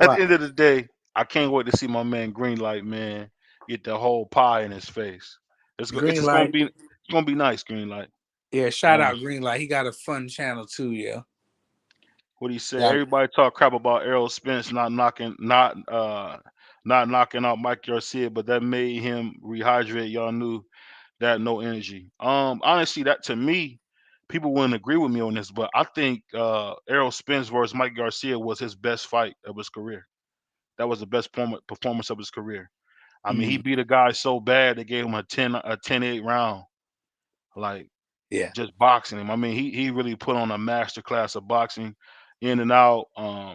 At the Why? end of the day, I can't wait to see my man Greenlight, man, get the whole pie in his face. It's Green just gonna light. be nice, Greenlight. Yeah, shout Um, out Green Light. He got a fun channel too, yeah. what he said. Got Everybody talk crap about Errol Spence not knocking out Mike Garcia, but that made him rehydrate. Y'all knew that no energy. Honestly, that to me, people wouldn't agree with me on this, but I think Errol Spence versus Mike Garcia was his best fight of his career. That was the best performance of his career. I mean, he mm, beat a guy so bad they gave him a 10-8 round, like yeah. just boxing him. I mean, he really put on a master class of boxing, in and out.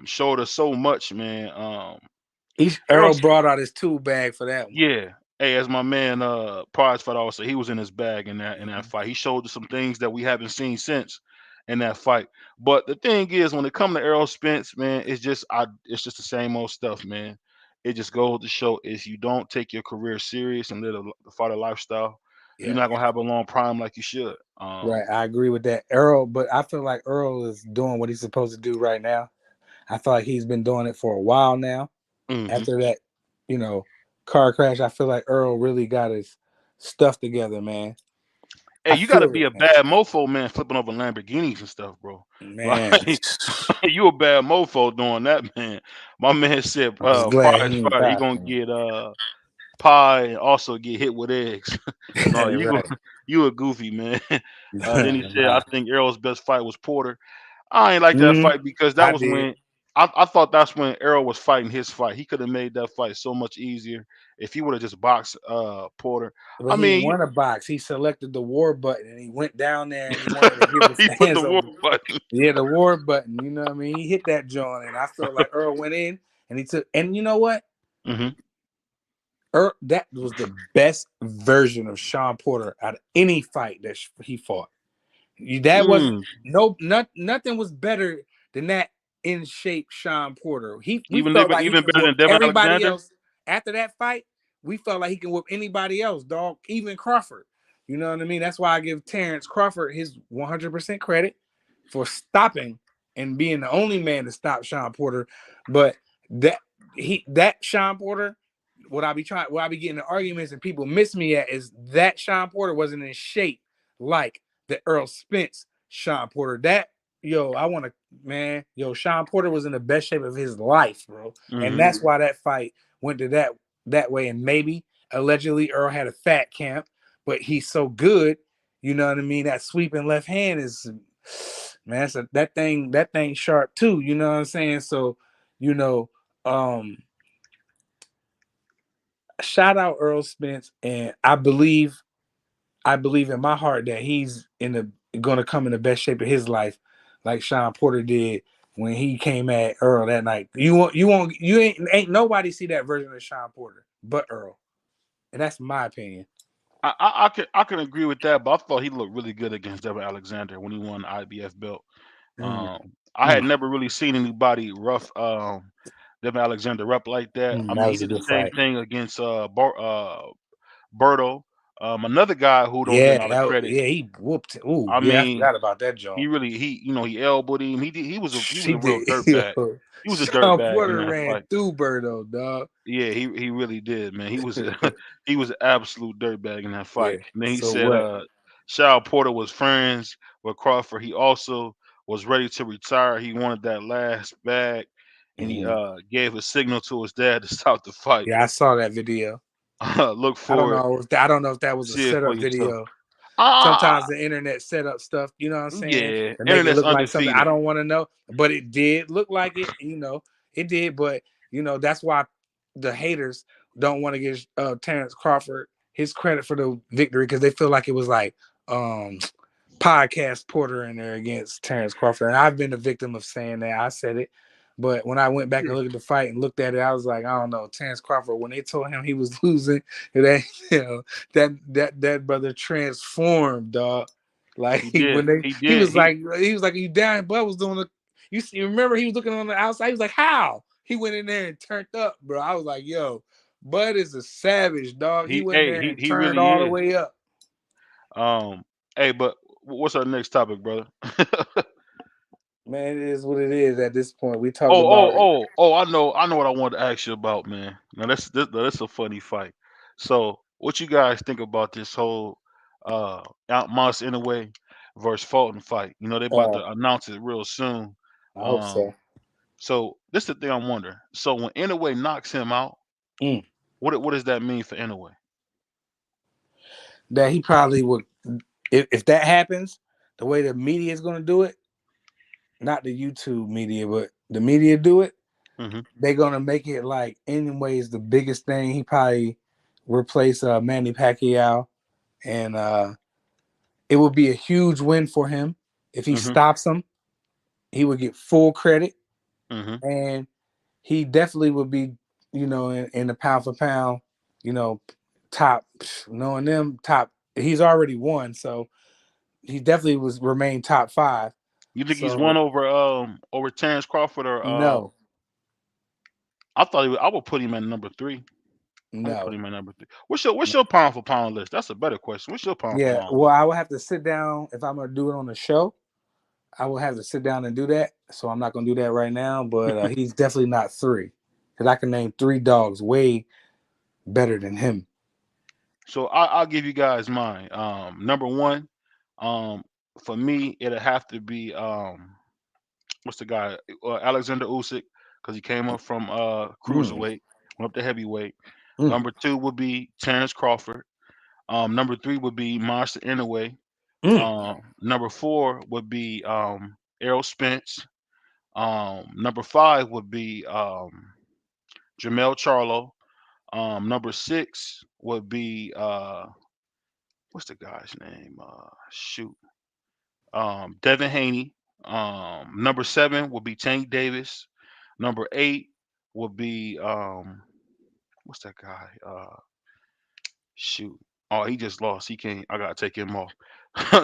Showed us so much, man. Errol, Earl brought out his tool bag for that one. yeah. Hey, as my man Prize Fight also, he was in his bag in that fight. He showed us some things that we haven't seen since in that fight. But the thing is, when it comes to Errol Spence, man, it's just the same old stuff, man. It just goes to show if you don't take your career serious and live the fighter lifestyle, you're Yeah. not gonna have a long prime like you should. Right. I agree with that. Earl, but I feel like Earl is doing what he's supposed to do right now. I feel like he's been doing it for a while now. hmm After that, you know, car crash, I feel like Earl really got his stuff together, man. Hey, I you got to feel be it, a man. bad mofo, man, flipping over Lamborghinis and stuff, bro. Like Man, you a bad mofo doing that, man. My man said, I'm just glad prize he ain't fighter, he died gonna from get pie and also get hit with eggs. No, it. you go, Right. you a goofy man. Then he said, I Nah. think Errol's best fight was Porter. I ain't like that Mm, fight because that I was did. when I thought that's when Errol was fighting his fight. He could have made that fight so much easier if he would have just boxed Porter. But I he didn't mean, want to box. He selected the war button and he went down there and he wanted to give his he put the fans war over. button. Yeah, the war button. You know what I mean? He hit that joint, and I felt like Earl went in and he took. And you know what? hmm Earl, that was the best version of Sean Porter out of any fight that he fought. That wasn't Mm. nothing was better than that in shape Sean Porter. We Even felt like he even can better whoop than Devin everybody Alexander. else after that fight. We felt like he can whoop anybody else, dog, even Crawford. You know what I mean? That's why I give Terrence Crawford his 100% credit for stopping. and being the only man to stop Sean Porter. But that Sean Porter, what I be getting in arguments and people miss me at is that Sean Porter wasn't in shape like the Earl Spence Sean Porter. That I want to Sean Porter was in the best shape of his life, bro, and Hmm. that's why that fight went to that way. And maybe allegedly Earl had a fat camp, but he's so good. You know what I mean? That sweeping left hand is, man, that thing sharp too. You know what I'm saying? So, you know, um, shout out Earl Spence, and I believe in my heart that he's gonna come in the best shape of his life, like Sean Porter did when he came at Earl that night. You ain't nobody see that version of Sean Porter but Earl, and that's my opinion. I can agree with that, but I thought he looked really good against Devin Alexander when he won the IBF belt. Mm, I mm, had never really seen anybody rough Devin Alexander up like that. I that mean, he was a did the good same fight. thing against Berto, another guy who don't get a Yeah, lot of credit. he whooped. Ooh, I yeah, I mean, forgot about that joint. he elbowed him. He was She a real did. dirtbag. Yo, He was a Sean dirtbag in Porter that ran fight. through Birdo, dog. Yeah, he really did, man. He was he was an absolute dirtbag in that Yeah. fight. And then he So said what? Shao Porter was friends with Crawford. He also was ready to retire. He wanted that last bag, and he Mhm. gave a signal to his dad to stop the fight. Yeah, I saw that video. Look for it. I don't know if that was a See it for setup yourself. video. Ah, Sometimes the internet set up stuff, you know what I'm saying, yeah. to make it Internet's look like something I undefeated. don't want to know. But it did look like it, it did. But that's why the haters don't want to give Terrence Crawford his credit for the victory because they feel like it was like um podcast Porter in there against Terrence Crawford. And I've been a victim of saying that. I said it. But when I went back and looked at the fight and looked at it, I was like, I don't know. Terrence Crawford, when they told him he was losing, that that brother transformed, dog. Like He did. when they He he did. was like you down, Bud was doing the remember he was looking on the outside, he was like, how? He went in there and turned up, bro. I was like, yo, Bud is a savage, dog. He he went in hey there and he turned really all the is. way up. Um, hey, but what's our next topic, brother? Man, it is what it is at this point. We talked Oh, about oh, it. oh, oh! I know what I wanted to ask you about, man. Now that's a funny fight. So, what you guys think about this whole Moss Inoue versus Fulton fight? You know they about Uh, to announce it real soon. I hope Um, so. so this is the thing I'm wondering. So when Inoue knocks him out, Mm. what does that mean for Inoue? That he probably would, if that happens, the way the media is going to do it, not the YouTube media, but the media do it, Hmm. they're going to make it like, anyways, the biggest thing. He probably replace Manny Pacquiao, and it would be a huge win for him if he Hmm. stops him. He would get full credit, Hmm. and he definitely would be, in the pound for pound, you know, top, knowing them top. He's already won, so he definitely was remain top five. You think he's won So over Terrence Crawford or no, I would put him at number three. I'm gonna put no. him at number three. What's your pound for pound list? That's a better question. What's your pound for Yeah, pound well, list? I would have to sit down if I'm gonna do it on the show. I will have to sit down and do that. So I'm not gonna do that right now. But he's definitely not three, because I can name three dogs way better than him. So I'll give you guys mine. Number one, um, for me, it'll have to be what's the guy? Alexander Usyk, because he came up from Mm, cruiserweight, went up to heavyweight. mm, Number two would be Terrence Crawford. Number three would be Monster Inoue. mm. Number four would be Errol Spence. Number five would be Jamel Charlo. Number six would be what's the guy's name? Shoot, Devin Haney. Number seven would be Tank Davis. Number eight would be what's that guy? Shoot. Oh, he just lost. He can't. I gotta take him off.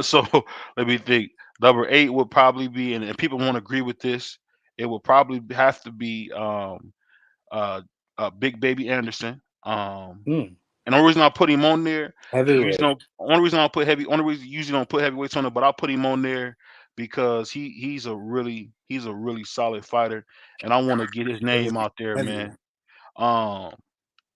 So let me think. Number eight would probably be, and people won't agree with this. It would probably have to be uh, Big Baby Anderson. Mm. And the only reason I put him on there, because usually Heavyweight. don't. Only reason I put heavy. Only reason usually don't put heavyweights on it, but I'll put him on there because he's a really solid fighter, and I want to get his name out there, man. Um,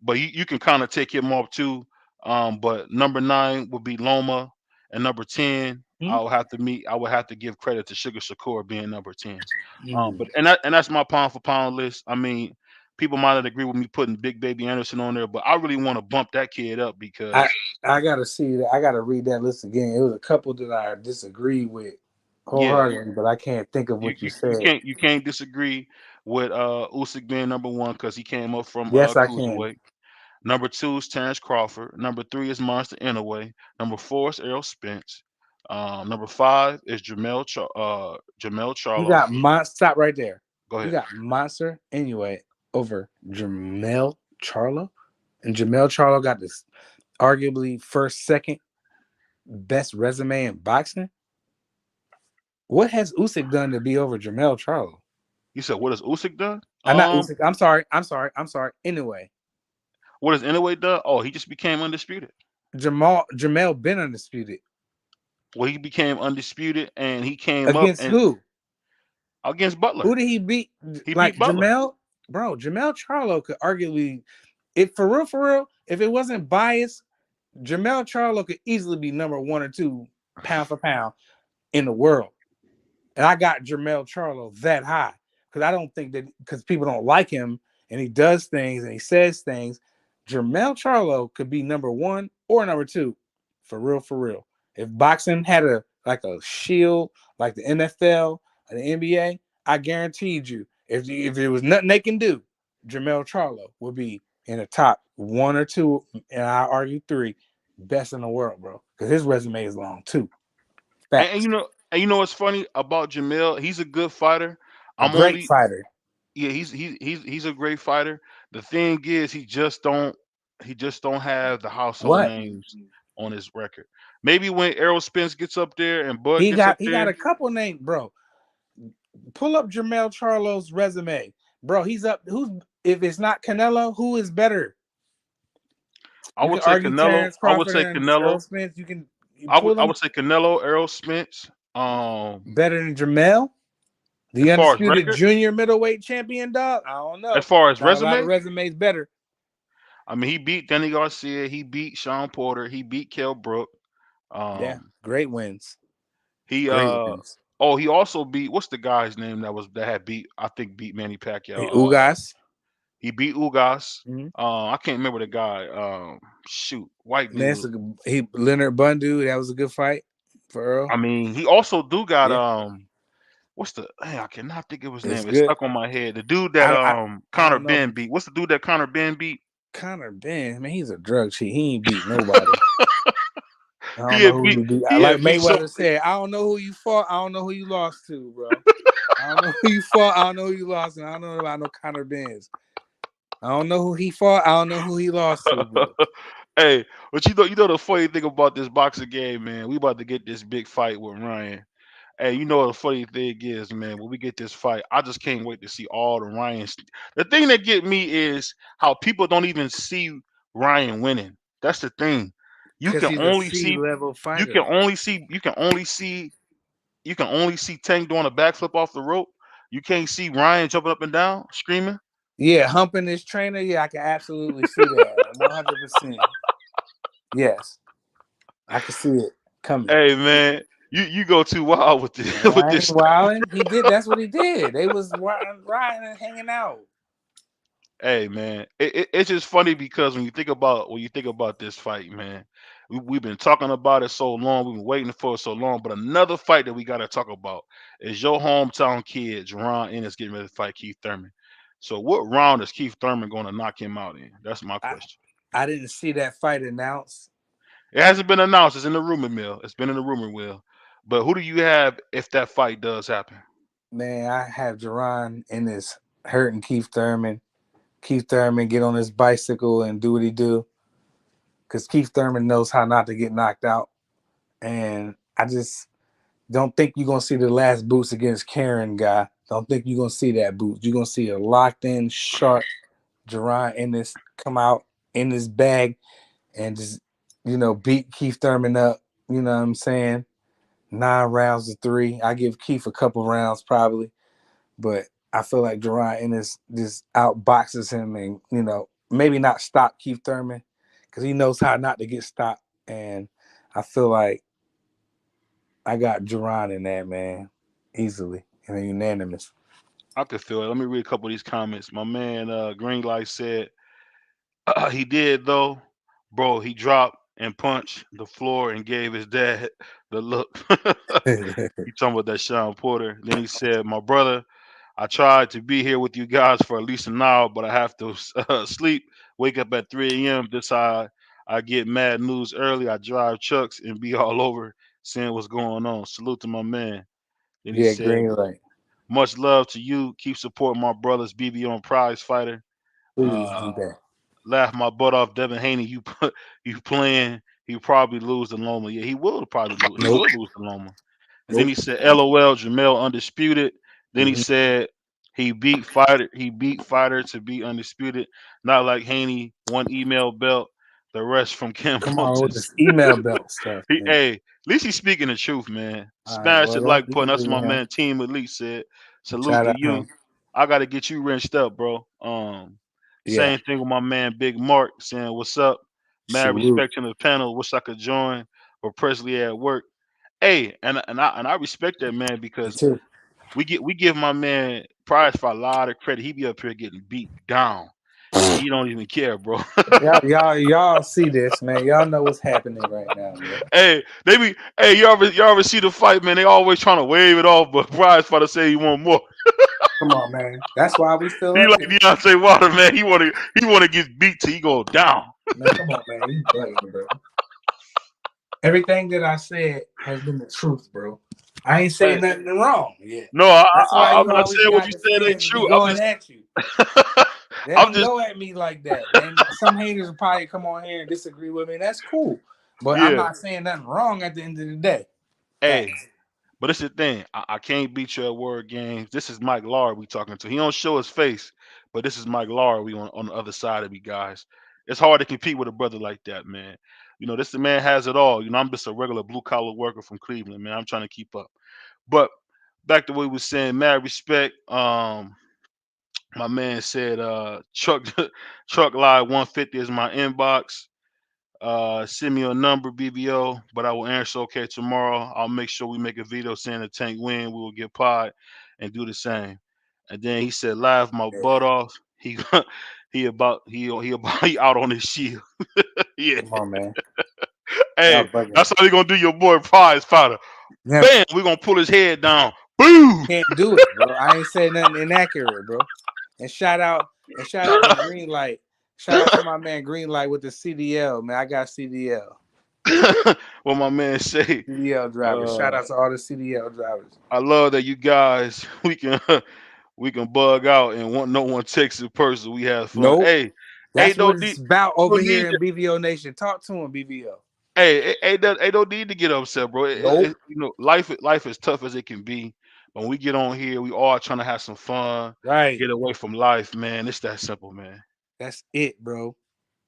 but you can kind of take him off too. But number 9 would be Loma, and number 10, Hmm? I would have to give credit to Sugar Shakur being number 10. But Mm. that's my pound for pound list. I mean, people might not agree with me putting Big Baby Anderson on there, but I really want to bump that kid up I because I gotta see that. I gotta read that list again. It was a couple that I disagreed with yeah, wholeheartedly, but I can't think of you what you you, you said. can't you can't disagree with Usyk being number 1 because he came up from Yes, I can. cruiserweight. Number 2 is Terrence Crawford. Number 3 is Monster Inouye. Number 4 is Errol Spence. Number 5 is Jamel You Charlo. got stop right there. Go You ahead. got Monster anyway over Jamel Charlo, and Jamel Charlo got this arguably first, second best resume in boxing. What has Usyk done to be over Jamel Charlo? You said what has Usyk done? I'm not Usyk. I'm sorry. I'm sorry. I'm sorry. Anyway, What has Inouye done? Oh, he just became undisputed. Jamel been undisputed Well, he became undisputed, and he came up against and who? against Butler. Who did he beat? He Like beat Butler. Jamel, bro. Jamel Charlo could arguably, if for real, if it wasn't biased, Jamel Charlo could easily be number 1 or 2 pound for pound in the world. And I got Jermell Charlo that high because I don't think that because people don't like him and he does things and he says things. Jermell Charlo could be number 1 or number 2, for real, for real. If boxing had a shield like the NFL or the NBA, I guaranteed you, if there was nothing they can do, Jermell Charlo would be in the top 1 or 2, and I argue 3, best in the world, bro. Because his resume is long too. And Facts. you know what's funny about Jamel? He's a good fighter. A I'm great only fighter. Yeah, he's a great fighter. The thing is, he just don't have the household What? names on his record. Maybe when Errol Spence gets up there and Bud He gets up got he got there, a couple names, bro. Pull up Jermell Charlo's resume, bro. He's up. Who's if it's not Canelo? Who is better? I You would can say argue Canelo. Terrence I would Crawford say and Errol Canelo. Spence. You I would pull I them would say Canelo, Errol Spence. better than Jermell, As the far as undisputed record, junior middleweight champion. Dog, I don't as know. far as Got a lot of resume, resumes better. I mean, he beat Danny Garcia, he beat Sean Porter, he beat Kell Brook. Yeah, Um, great wins. he Great uh wins. oh, he also beat what's the guy's name that had beat I think beat Manny Hey, Pacquiao. Ugas. He beat Ugas. Mm-hmm. I can't remember the guy. Shoot, white Man, dude. he Leonard Bundu. That was a good fight for I Earl. mean, he also do got Yeah, what's the? Hey, I cannot think of his it's name. It's good. stuck on my head. The dude that I I, I Connor don't know. Ben beat. What's the dude that Connor Ben beat? Connor Ben, man, he's a drug cheat. He ain't beat nobody. I He don't know had who beat. you beat. He Like had beat some. Mayweather said, I don't know who you fought. I don't know who you lost to, bro. I don't know who you fought. I don't know who you lost, and I don't know about no Connor Benz. I don't know who he fought. I don't know who he lost to, bro. Hey, but you know the funny thing about this boxing game, man. We about to get this big fight with Ryan. Hey, you know what the funny thing is, man, when we get this fight, I just can't wait to see all the Ryans. The thing that get me is how people don't even see Ryan winning. That's the thing. You Because can he's a only C see level you can fighter. only see you can only see you can only see Tank doing a backflip off the rope. You can't see Ryan jumping up and down, screaming. Yeah, humping his trainer. Yeah, I can absolutely see that. 100%. Yes, I can see it coming. Hey man, you go too wild with this No, with I this ain't stuff. wilding. He did. That's what he did. They was riding and hanging out. Hey man, it's just funny because when you think about this fight, man, we've been talking about it so long, we've been waiting for it so long. But another fight that we got to talk about is your hometown kid, Jerron Ennis, getting ready to fight Keith Thurman. So, what round is Keith Thurman going to knock him out in? That's my I, question. I didn't see that fight announced. It hasn't been announced. It's in the rumor mill. It's been in the rumor mill. But who do you have if that fight does happen? Man, I have Jerron in this hurting Keith Thurman. Keith Thurman get on his bicycle and do what he do. Because Keith Thurman knows how not to get knocked out. And I just don't think you're going to see the last boots against Karen guy. Don't think you're going to see that boots. You're going to see a locked in, sharp Jerron in this come out in this bag and just, beat Keith Thurman up. You know what I'm saying? 9 rounds to 3. I give Keith a couple rounds probably, but I feel like Jerron Ennis just outboxes him, and maybe not stop Keith Thurman because he knows how not to get stopped. And I feel like I got Jerron in that, man, easily and unanimous. I could feel it. Let me read a couple of these comments. My man Greenlight said he did though, bro. He dropped and punched the floor and gave his dad the look. He talking about that Sean Porter. Then he said, "My brother, I tried to be here with you guys for at least an hour, but I have to sleep. Wake up at 3 a.m. This how I get mad news early. I drive trucks and be all over seeing what's going on. Salute to my man." Then he Yeah, said, Greenlight. "Much love to you. Keep supporting my brothers, BB on Prize Fighter. Please Uh, do that. laugh my butt off, Devin Haney. You playing? He probably lose the Loma. Yeah, he will probably lose. He Nope. will lose the Loma." And then Nope. he said, "LOL, Jamel undisputed." Then he Hmm. said, "He beat fighter. He beat fighter to be undisputed. Not like Haney, one email belt, the rest from Kim Come on with Moses." this email belt stuff, man. Hey, at least he's speaking the truth, man. All right. Smash Well, it like don't button. That's leave what my him. man Team Elite said. Salute Shout to out him. you. I got to get you wrenched up, bro. Yeah. Same thing with my man Big Mark saying, "What's up? Mad Salute. respect to the panel. Wish I could join, but Presley at work." Hey, and I respect that, man, Me because too. we give my man Price for a lot of credit. He be up here getting beat down, and he don't even care, bro. Y'all see this, man. Y'all know what's happening right now, man. Hey, they be hey, y'all ever see the fight, man? They always trying to wave it off, but Price for to say he want more. Come on, man. That's why we still He up like here. Deontay Wilder, man. He wanna get beat till he go down. Man, come on, man. You bugging, bro. Everything that I said has been the truth, bro. I ain't saying Hey, nothing wrong. Yeah. no, That's why I'm you not always saying what got you the said ain't fans be true. I'm going just at you. They I'm don't just go at me like that. And some haters will probably come on here and disagree with me. That's cool. But I'm yeah. not saying nothing wrong at the end of the day. Hey, Facts. but it's the thing. I can't beat you at word games. This is Mike Lawler we talking to. He don't show his face, but this is Mike Lawler we on the other side of me, guys. It's hard to compete with a brother like that, man. This the man has it all. I'm just a regular blue collar worker from Cleveland, man. I'm trying to keep up. But back to what we was saying, mad respect. My man said, truck truck live 150 is my inbox. Send me a number, BBO, but I will answer okay tomorrow. I'll make sure we make a video saying the tank win. We will get pod and do the same. And then he said, "Live my Yeah. butt off." He he out on his shield. Yeah. Come on, man. Y'all Hey, bugging. that's how we gonna do your boy Prize Fighter. Never. Bam, we gonna pull his head down. Boom. Can't do it, bro. I ain't saying nothing inaccurate, bro. And shout out to Greenlight. Shout out to my man Greenlight with the CDL, man. I got CDL. What my man say. CDL drivers. Shout Uh, out to all the CDL drivers. I love that you guys we can bug out and no one takes it personal. We have fun. Nope. Hey, That's what it's about no over need here in BVO Nation. Talk to him, BVO. don't need to get upset, bro. Nope. Life is tough as it can be. When we get on here, we all trying to have some fun, Right. get away from life, man. It's that simple, man. That's it, bro.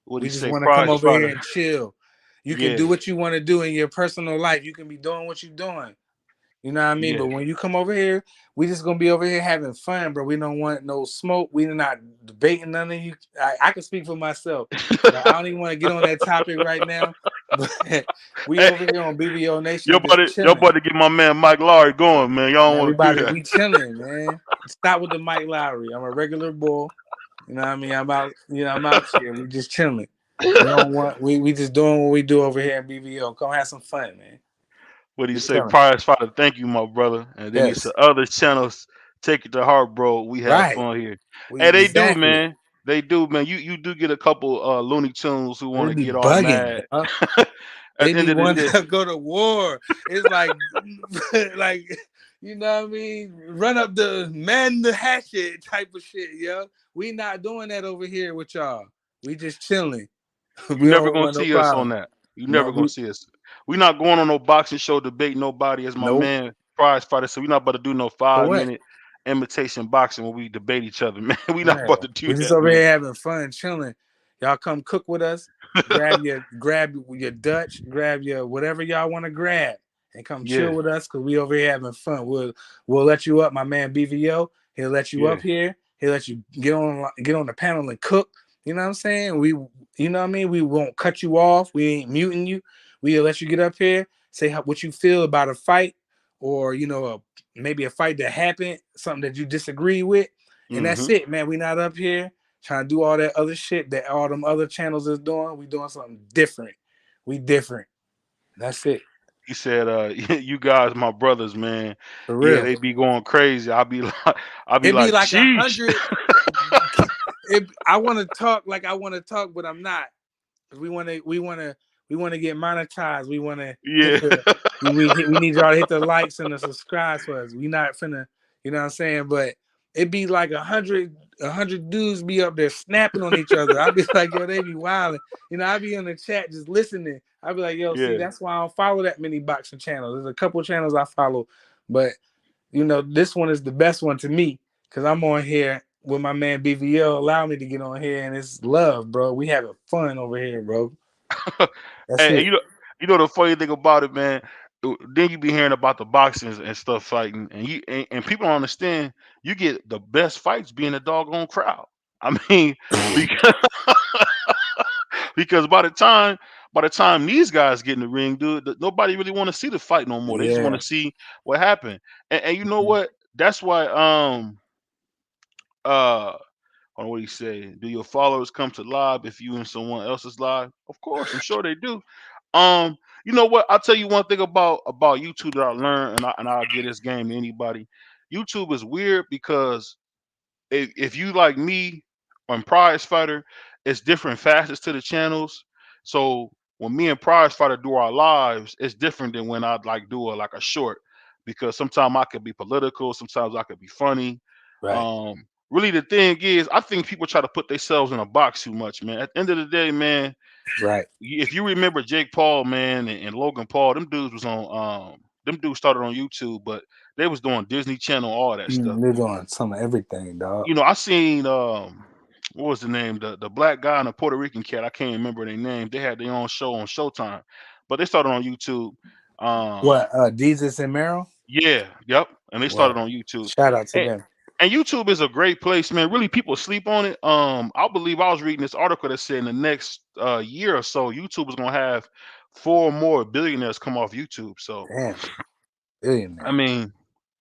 What he We just say? want to come Prize over here fighter. and chill. You can Yeah, do what you want to do in your personal life. You can be doing what you're doing. You know what I mean? yeah. But when you come over here, we just gonna be over here having fun, bro. We don't want no smoke. We not debating none of you. I can speak for myself, but I don't even want to get on that topic right now. But we Hey, over here on BBO you're Nation about just to you're chilling. about to get my man Mike Lowry going, man. Y'all don't Man, want to do we chilling, man. Stop with the Mike Lowry. I'm a regular boy. You know what I mean? I'm out here. We just chilling. We that. don't want we just doing what we do over here in BBO. Come have some fun, man. What he Just say? chilling. Prize fighter, thank you, my brother. And then he said, Yes. other channels take it to heart, bro. We have Right. fun here. We Hey, they do, exactly. man. They do, man. You do get a couple Looney Tunes who want They to be get all bugging, mad. dog. At They the end be of the wanting day, to go to war. It's like, like you know what I mean? Run up the man the hatchet type of shit, yo. We not doing that over here with y'all. We just chilling. you We never don't gonna want no see us problem. on that. You No, never gonna we see us. We not going on no boxing show debate nobody as my nope. man Prize fighter. So we not about to do no For five what? minute imitation boxing where we debate each other, man. We not about Man, to do we just that, over man. here having fun, chilling. Y'all come cook with us. Grab your Dutch, grab your whatever y'all want to grab. and come chill Yeah, with us because we over here having fun. We'll let you up, my man BVO. He'll let you yeah. up here. He'll let you get on the panel and cook. You know what I'm saying? You know what I mean? We won't cut you off. We ain't muting you. We'll let you get up here, say what you feel about a fight, or maybe a fight that happened, something that you disagree with, and that's Hmm. it, man. We not up here trying to do all that other shit that all them other channels is doing. We doing something different. We different. That's it. He said, "You guys, my brothers, man. For Yeah, real. they be going crazy. I'll be It'd be like, like a sheesh. hundred. I want to talk like I want to talk, but I'm not. We want to get monetized. We want to hit Yeah, the we need y'all to hit the likes and the subscribes for us. We not finna, you know what I'm saying? But it be like a hundred dudes be up there snapping on each other. I'd be like, yo, they be wilding. I'd be in the chat just listening. I'd be like, yo, see, yeah. that's why I don't follow that many boxing channels. There's a couple channels I follow, but this one is the best one to me because I'm on here with my man BVL. Allow me to get on here, and it's love, bro. We having fun over here, bro. That's And it. you know the funny thing about it, man. Then you be hearing about the boxings and stuff fighting, and people don't understand. You get the best fights being a doggone crowd. I mean, because because by the time these guys get in the ring, dude, nobody really want to see the fight no more. They just want Yeah. to see what happened. And you know what? That's why uh on what he said. Do your followers come to live if you in someone else's live? Of course, I'm sure they do. Um, you know what? I'll tell you one thing about YouTube that I learned, and I'll get this game to anybody. YouTube is weird because if you like me on Prize Fighter, it's different facets to the channels. So when me and Prize Fighter do our lives, it's different than when I like do a short because sometimes I could be political, sometimes I could be funny. Right. Really, the thing is, I think people try to put themselves in a box too much, man. At the end of the day, man, Right. if you remember Jake Paul, man, and Logan Paul, them dudes started on YouTube, but they was doing Disney Channel, all that stuff. They're doing some of everything, dog. I seen what was the name? The black guy and the Puerto Rican cat. I can't remember their name. They had their own show on Showtime, but they started on YouTube. What? Jesus and Meryl. Yeah, yep, and they started What? on YouTube. Shout out to And, them. and YouTube is a great place, man. Really, people sleep on it. I believe I was reading this article that said in the next year or so, YouTube is gonna have four more billionaires come off YouTube. So Damn, I billionaire. mean,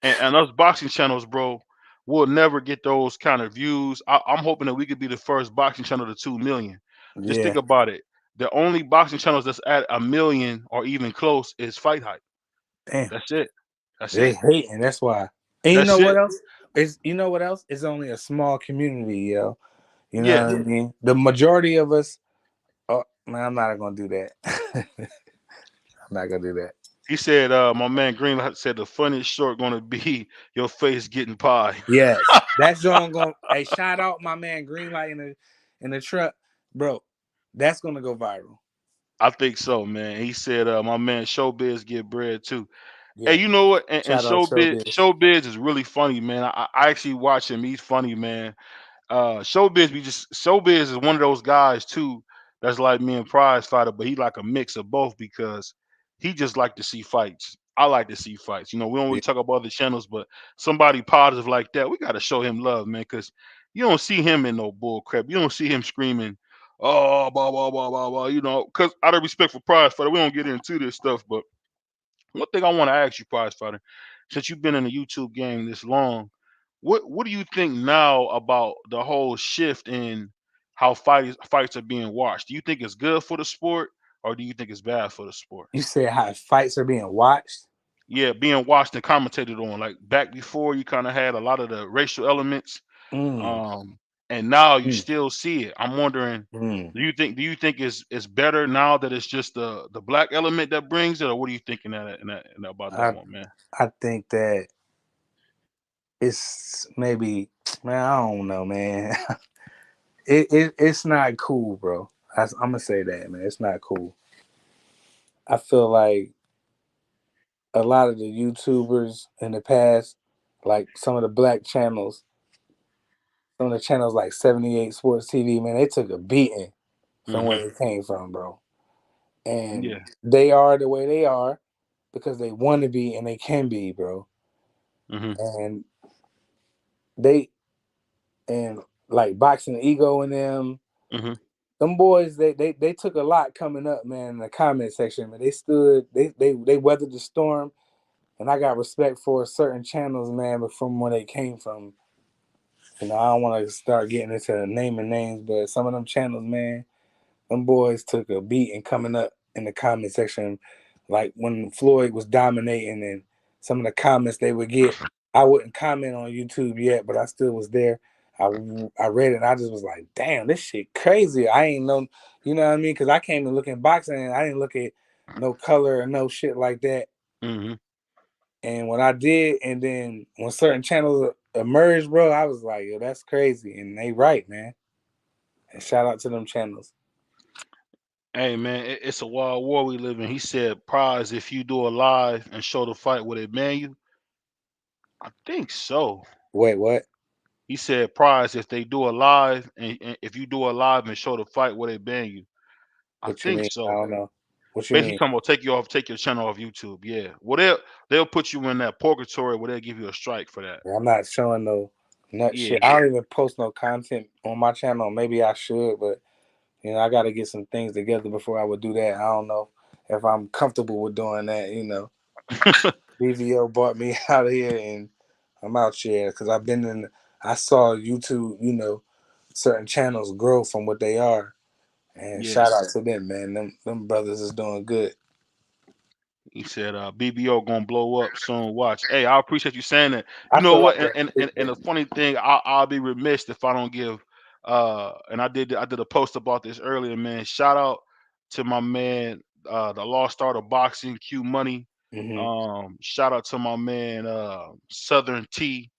and us boxing channels, bro, will never get those kind of views. I'm hoping that we could be the first boxing channel to 2 million. Just think Yeah. about it. The only boxing channels that's at 1 million or even close is Fight Hype. Damn. That's it. That's They it. hating. That's why. And you know That's what it. else? It's only a small community, yo. You know Yeah. what I mean? The majority of us. Oh man, I'm not gonna do that. I'm not gonna do that. He said, my man Green said the funniest short gonna be your face getting pie. Yes, that's John going. Hey, shout out my man Greenlight in the truck, bro. That's gonna go viral. I think so, man. He said, my man Showbiz get bread too. Hey, Yeah, you know what? And shout out Showbiz. Showbiz is really funny, man. I actually watch him. He's funny, man. Showbiz is one of those guys too that's like me and Prize Fighter, but he like a mix of both because he just like to see fights. I like to see fights. We don't really Yeah, talk about other channels, but somebody positive like that, we gotta show him love, man, because you don't see him in no bull crap. You don't see him screaming, oh, blah blah blah blah blah. Because out of respect for Prize Fighter, we don't get into this stuff. But one thing I want to ask you, Prize Fighter, since you've been in the YouTube game this long, what do you think now about the whole shift in how fights are being watched? Do you think it's good for the sport, or do you think it's bad for the sport? you said how fights are being watched. Yeah, being watched and commentated on. Like back before, you kind of had a lot of the racial elements, Mm, um, and now you mm, still see it. I'm wondering, mm. do you think it's better now that it's just the black element that brings it, or what are you thinking in that about that I one, man? I think that it's maybe, man. I don't know, man. It's not cool, bro. I'm gonna say that, man. It's not cool. I feel like a lot of the YouTubers in the past, like some of the black channels, some of the channels like 78 Sports TV, man, they took a beating from Hmm. where they came from, bro. And Yeah. they are the way they are because they want to be and they can be, bro. Mhm. And they and like boxing ego in Mhm. them boys, they took a lot coming up, man. In the comment section, man, they stood, they weathered the storm, and I got respect for certain channels, man. But from where they came from, I don't want to start getting into naming names, but some of them channels, man, them boys took a beating coming up in the comment section. Like when Floyd was dominating and some of the comments they would get, I wouldn't comment on YouTube yet, but I still was there. I read it and I just was like, damn, this shit crazy. I ain't know, you know what I mean? Because I came to look at boxing and I didn't look at no color or no shit like that. Mhm. And when I did, and then when certain channels emerged, bro, I was like, yo, that's crazy. And they right, man. And shout out to them channels. Hey man, it's a wild war we live in. He said, "Prize if you do a live and show the fight, would it ban you?" I think so. Wait, what? He said, "Prize if they do a live and if you do a live and show the fight, would it ban you?" I What you think mean? I so. don't know. What you Basically, mean? talking about take your channel off YouTube. Yeah. Well, they'll put you in that purgatory where they'll give you a strike for that. I'm not showing no nut Yeah. shit. I don't even post no content on my channel. Maybe I should, but I got to get some things together before I would do that. I don't know if I'm comfortable with doing that. BVO bought me out here, and I'm out here because I've been in. I saw YouTube, certain channels grow from what they are, and Yeah. shout out to them, man. Them brothers is doing good. He said, "BBO gonna blow up soon. Watch." Hey, I appreciate you saying that. You I know feel what? like And the funny thing, I'll be remiss if I don't give. And I did a post about this earlier, man. Shout out to my man, the lost art of boxing, Q Money. hmm Shout out to my man, Southern T.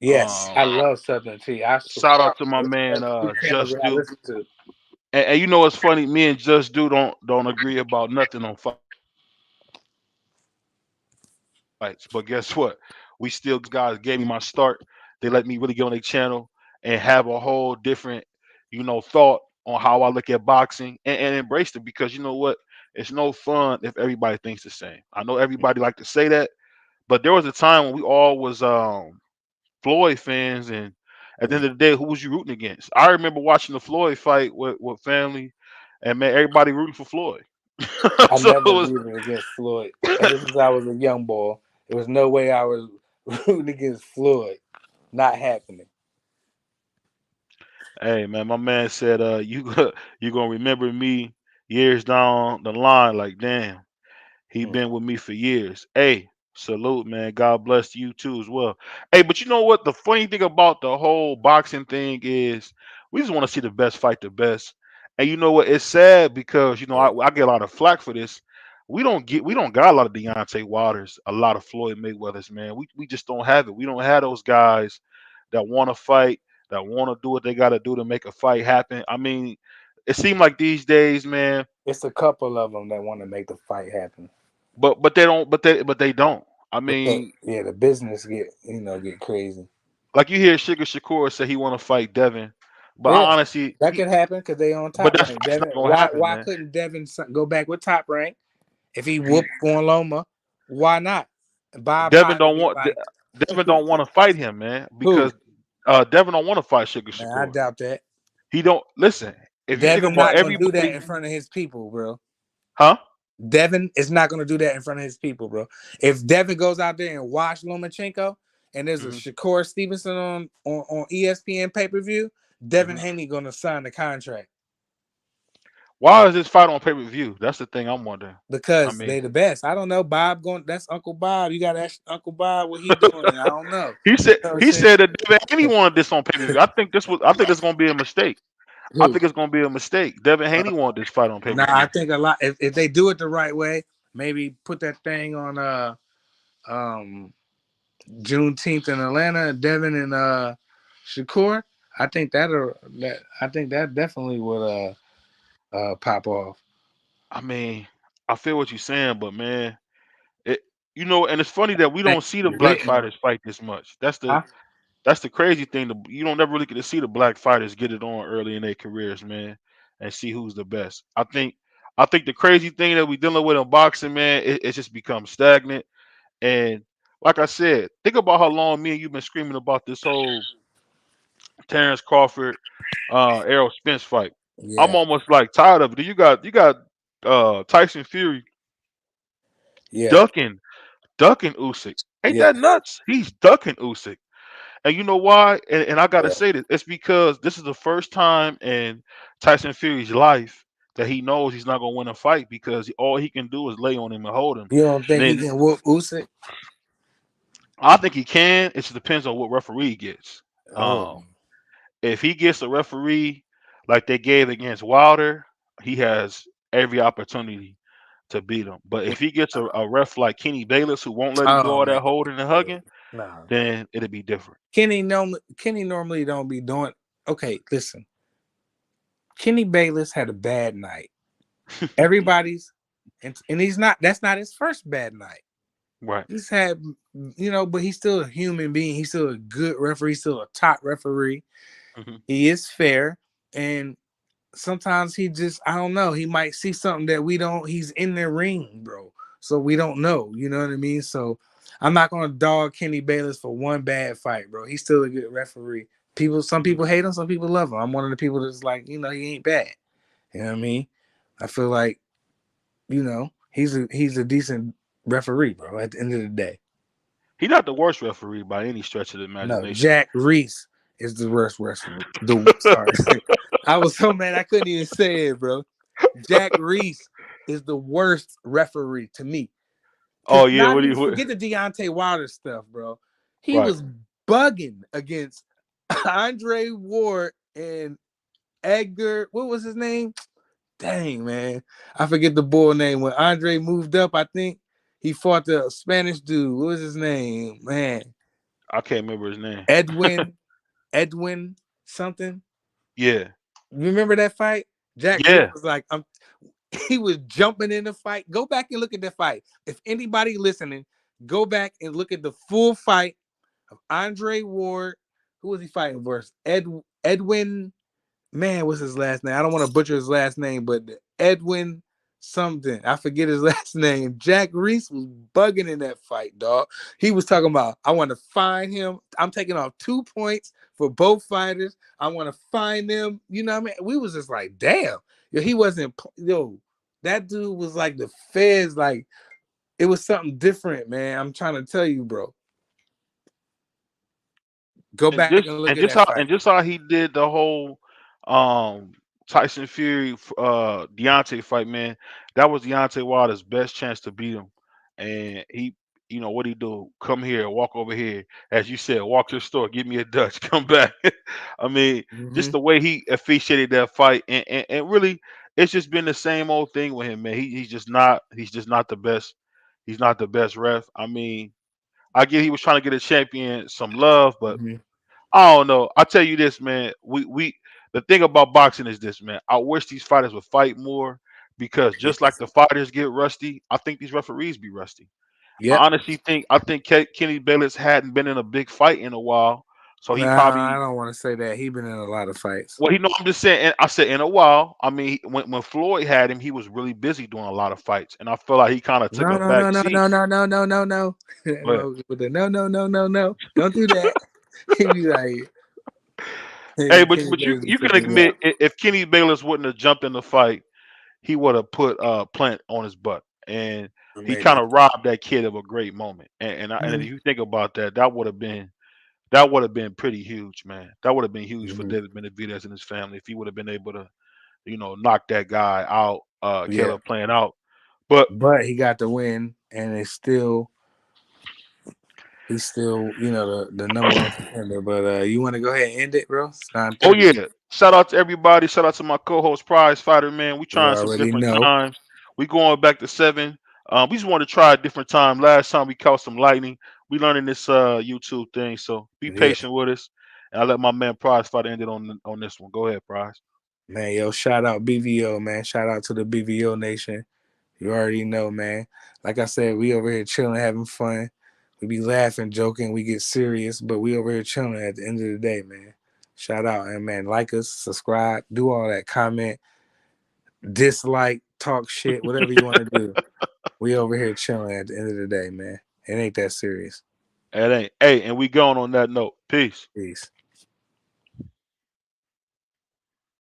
Yes, I Um, love Southern Tea. I Shout subscribe out to my to man, two channels Just that I Do. listen to. And you know what's funny? Me and Just Do don't agree about nothing on fights. But guess what? We still those guys gave me my start. They let me really get on their channel and have a whole different, thought on how I look at boxing and embrace it because you know what? It's no fun if everybody thinks the same. I know everybody like to say that, but there was a time when we all was Floyd fans, and at the end of the day, who was you rooting against? I remember watching the Floyd fight with family, and man, everybody rooting for Floyd. I So it never was, rooted against Floyd. Ever since I was a young boy, there was no way I was rooting against Floyd. Not happening. hey man, my man said, you gonna remember me years down the line, like damn. He Mm. been with me for years. Hey, salute, man. God bless you too as well. Hey, but you know what? The funny thing about the whole boxing thing is we just want to see the best fight the best. And you know what? It's sad because I get a lot of flack for this. We don't got a lot of Deontay Waters, a lot of Floyd Mayweathers, man. We just don't have it. We don't have those guys that want to fight, that want to do what they got to do to make a fight happen. I mean, it seems like these days, man. It's a couple of them that want to make the fight happen, But they don't. But they don't. I but mean, the business get crazy. like you hear Sugar Shakur say he want to fight Devin, but Yeah, I honestly, that could happen because they on but top that's rank. that's Devin, not gonna why happen, why man. couldn't Devin go back with top rank if he He whooped on Loma? Why not? Bob Devin Hotto don't be want like, Devin don't want to fight him, man, who? because Devin don't want to fight Sugar Man, I Shakur. doubt that. He don't listen. If you think Devin about not gonna do that everybody, in front of his people, bro. huh? Devin is not gonna do that in front of his people, bro. If Devin goes out there and watch Lomachenko and there's a Hmm. Shakur Stevenson on ESPN pay per view, Devin Hmm. Haney gonna sign the contract Why is this fight on pay per view? That's the thing I'm wondering. I because mean, they the best. I don't know. Bob going. That's Uncle Bob. You gotta ask Uncle Bob what he doing. I don't know. he said You know what I'm he saying? said that Devin Haney wanted this on pay per view. I think it's gonna be a mistake. I Who? think it's gonna be a mistake. Devin Haney wanted this fight on pay Nah, per I view. think a lot. If they do it the right way, maybe put that thing on um Juneteenth in Atlanta, Devin and Shakur. I think I think that definitely would pop off. I mean, I feel what you're saying, but man, it and it's funny that we Man, don't see the black lit though. fighters fight this much. Huh? That's the crazy thing. You don't never really get to see the black fighters get it on early in their careers, man, and see who's the best. I think the crazy thing that we dealing with in boxing, man, it's just become stagnant. And like I said, think about how long me and you've been screaming about this whole Terrence Crawford, Errol Spence fight. I'm Yeah, almost like tired of it. You got Tyson Fury yeah, ducking ducking Usyk. Ain't yeah, that nuts? He's ducking Usyk. And you know why? And I gotta yeah. say this. It's because this is the first time in Tyson Fury's life that he knows he's not gonna win a fight because all he can do is lay on him and hold him. You don't And think he then can whoop Usyk? I think he can. It just depends on what referee he gets. Oh, Um, if he gets a referee like they gave against Wilder, he has every opportunity to beat him. But if he gets a ref like Kenny Bayless who won't let him do oh all man, that holding and hugging, no. then it'll be different. Kenny normally don't be doing. Okay, listen. Kenny Bayless had a bad night. Everybody's, and he's not. That's not his first bad night. Right. He's had, but he's still a human being. He's still a good referee. He's still a top referee. Hmm. He is fair, and sometimes he just, I don't know, he might see something that we don't. He's in the ring, bro, so we don't know. You know what I mean? So I'm not gonna dog Kenny Bayless for one bad fight, bro. He's still a good referee. Some Hmm. people hate him, some people love him. I'm one of the people that's like, he ain't bad. You know what I mean? I feel like, he's a decent referee, bro. At the end of the day. He's not the worst referee by any stretch of the No, imagination. Jack Reese is the worst wrestler. Sorry, I was so mad I couldn't even say it, bro. Jack Reese is the worst referee to me. Cause Oh yeah, not what do even you? forget the Deontay Wilder stuff, bro. He Right. was bugging against Andre Ward and Edgar. What was his name? Dang, man, I forget the boy name. When Andre moved up, I think he fought the Spanish dude. What was his name? Man, I can't remember his name. Edwin something. Yeah. Remember that fight? Jack Reese Yeah. was like, he was jumping in the fight. Go back and look at the fight. If anybody listening, go back and look at the full fight of Andre Ward. Who was he fighting versus? Edwin, man, what's his last name? I don't want to butcher his last name, but Edwin something. I forget his last name. Jack Reese was bugging in that fight, dog. He was talking about, I want to find him. I'm taking off 2 points for both fighters. I want to find them. You know what I mean? We was just like, damn. Yo, he wasn't, that dude was like the feds. Like, it was something different, man. I'm trying to tell you, bro. Go and back and just look at and that just how fight. and just how he did the whole um Tyson Fury Deontay fight, man. That was Deontay Wilder's best chance to beat him, and he. You know what he do? Come here, walk over here. As you said, walk to the store, give me a Dutch, come back. I mean, just Mm-hmm. the way he officiated that fight, and really, it's just been the same old thing with him, man. He's just not the best. He's not the best ref. I mean, I get he was trying to get a champion some love, but Mm-hmm. I don't know. I tell you this, man. We the thing about boxing is this, man. I wish these fighters would fight more because just like the fighters get rusty, I think these referees be rusty. Yep. I think Kenny Bayless hadn't been in a big fight in a while, so he Nah, I probably. don't want to say that. He been in a lot of fights. Well, I'm just saying. And I said in a while. I mean, when Floyd had him, he was really busy doing a lot of fights, and I feel like he kind of took No, a no, no, back no, seat. no, no, no, no, no, no. But With the no, no, no, no, no. Don't do that. He be like, hey, but Kenny but you Bayless be you can tripping me admit out. if Kenny Bayless wouldn't have jumped in the fight, he would have put Plant on his butt, and he kind Maybe. of robbed that kid of a great moment. And if Mm-hmm. you think about that, that would have been pretty huge, man. That would have been huge for Mm-hmm. David Benavidez and his family if he would have been able to, knock that guy out, Yeah. Caleb Plant out. But But he got the win, and he's still, the number one contender. But you want to go ahead and end it, bro? It's oh 9:30. yeah, shout out to everybody. Shout out to my co-host Prize Fighter, man. We You trying some already different know. times. We going back to 7. We just want to try a different time. Last time we caught some lightning. We learning this YouTube thing, so be Yeah, patient with us. And I let my man Prize Fighter end it on this one. Go ahead, Prize. man. Yo, shout out BVO, man. Shout out to the BVO Nation. You already know, man. Like I said, we over here chilling, having fun. We be laughing, joking, we get serious, but we over here chilling at the end of the day, man. Shout out, and man, like us, subscribe, do all that, comment, dislike, talk shit, whatever you want to do. We over here chilling at the end of the day, man. It ain't that serious. It ain't. Hey, and we going on that note. Peace. Peace.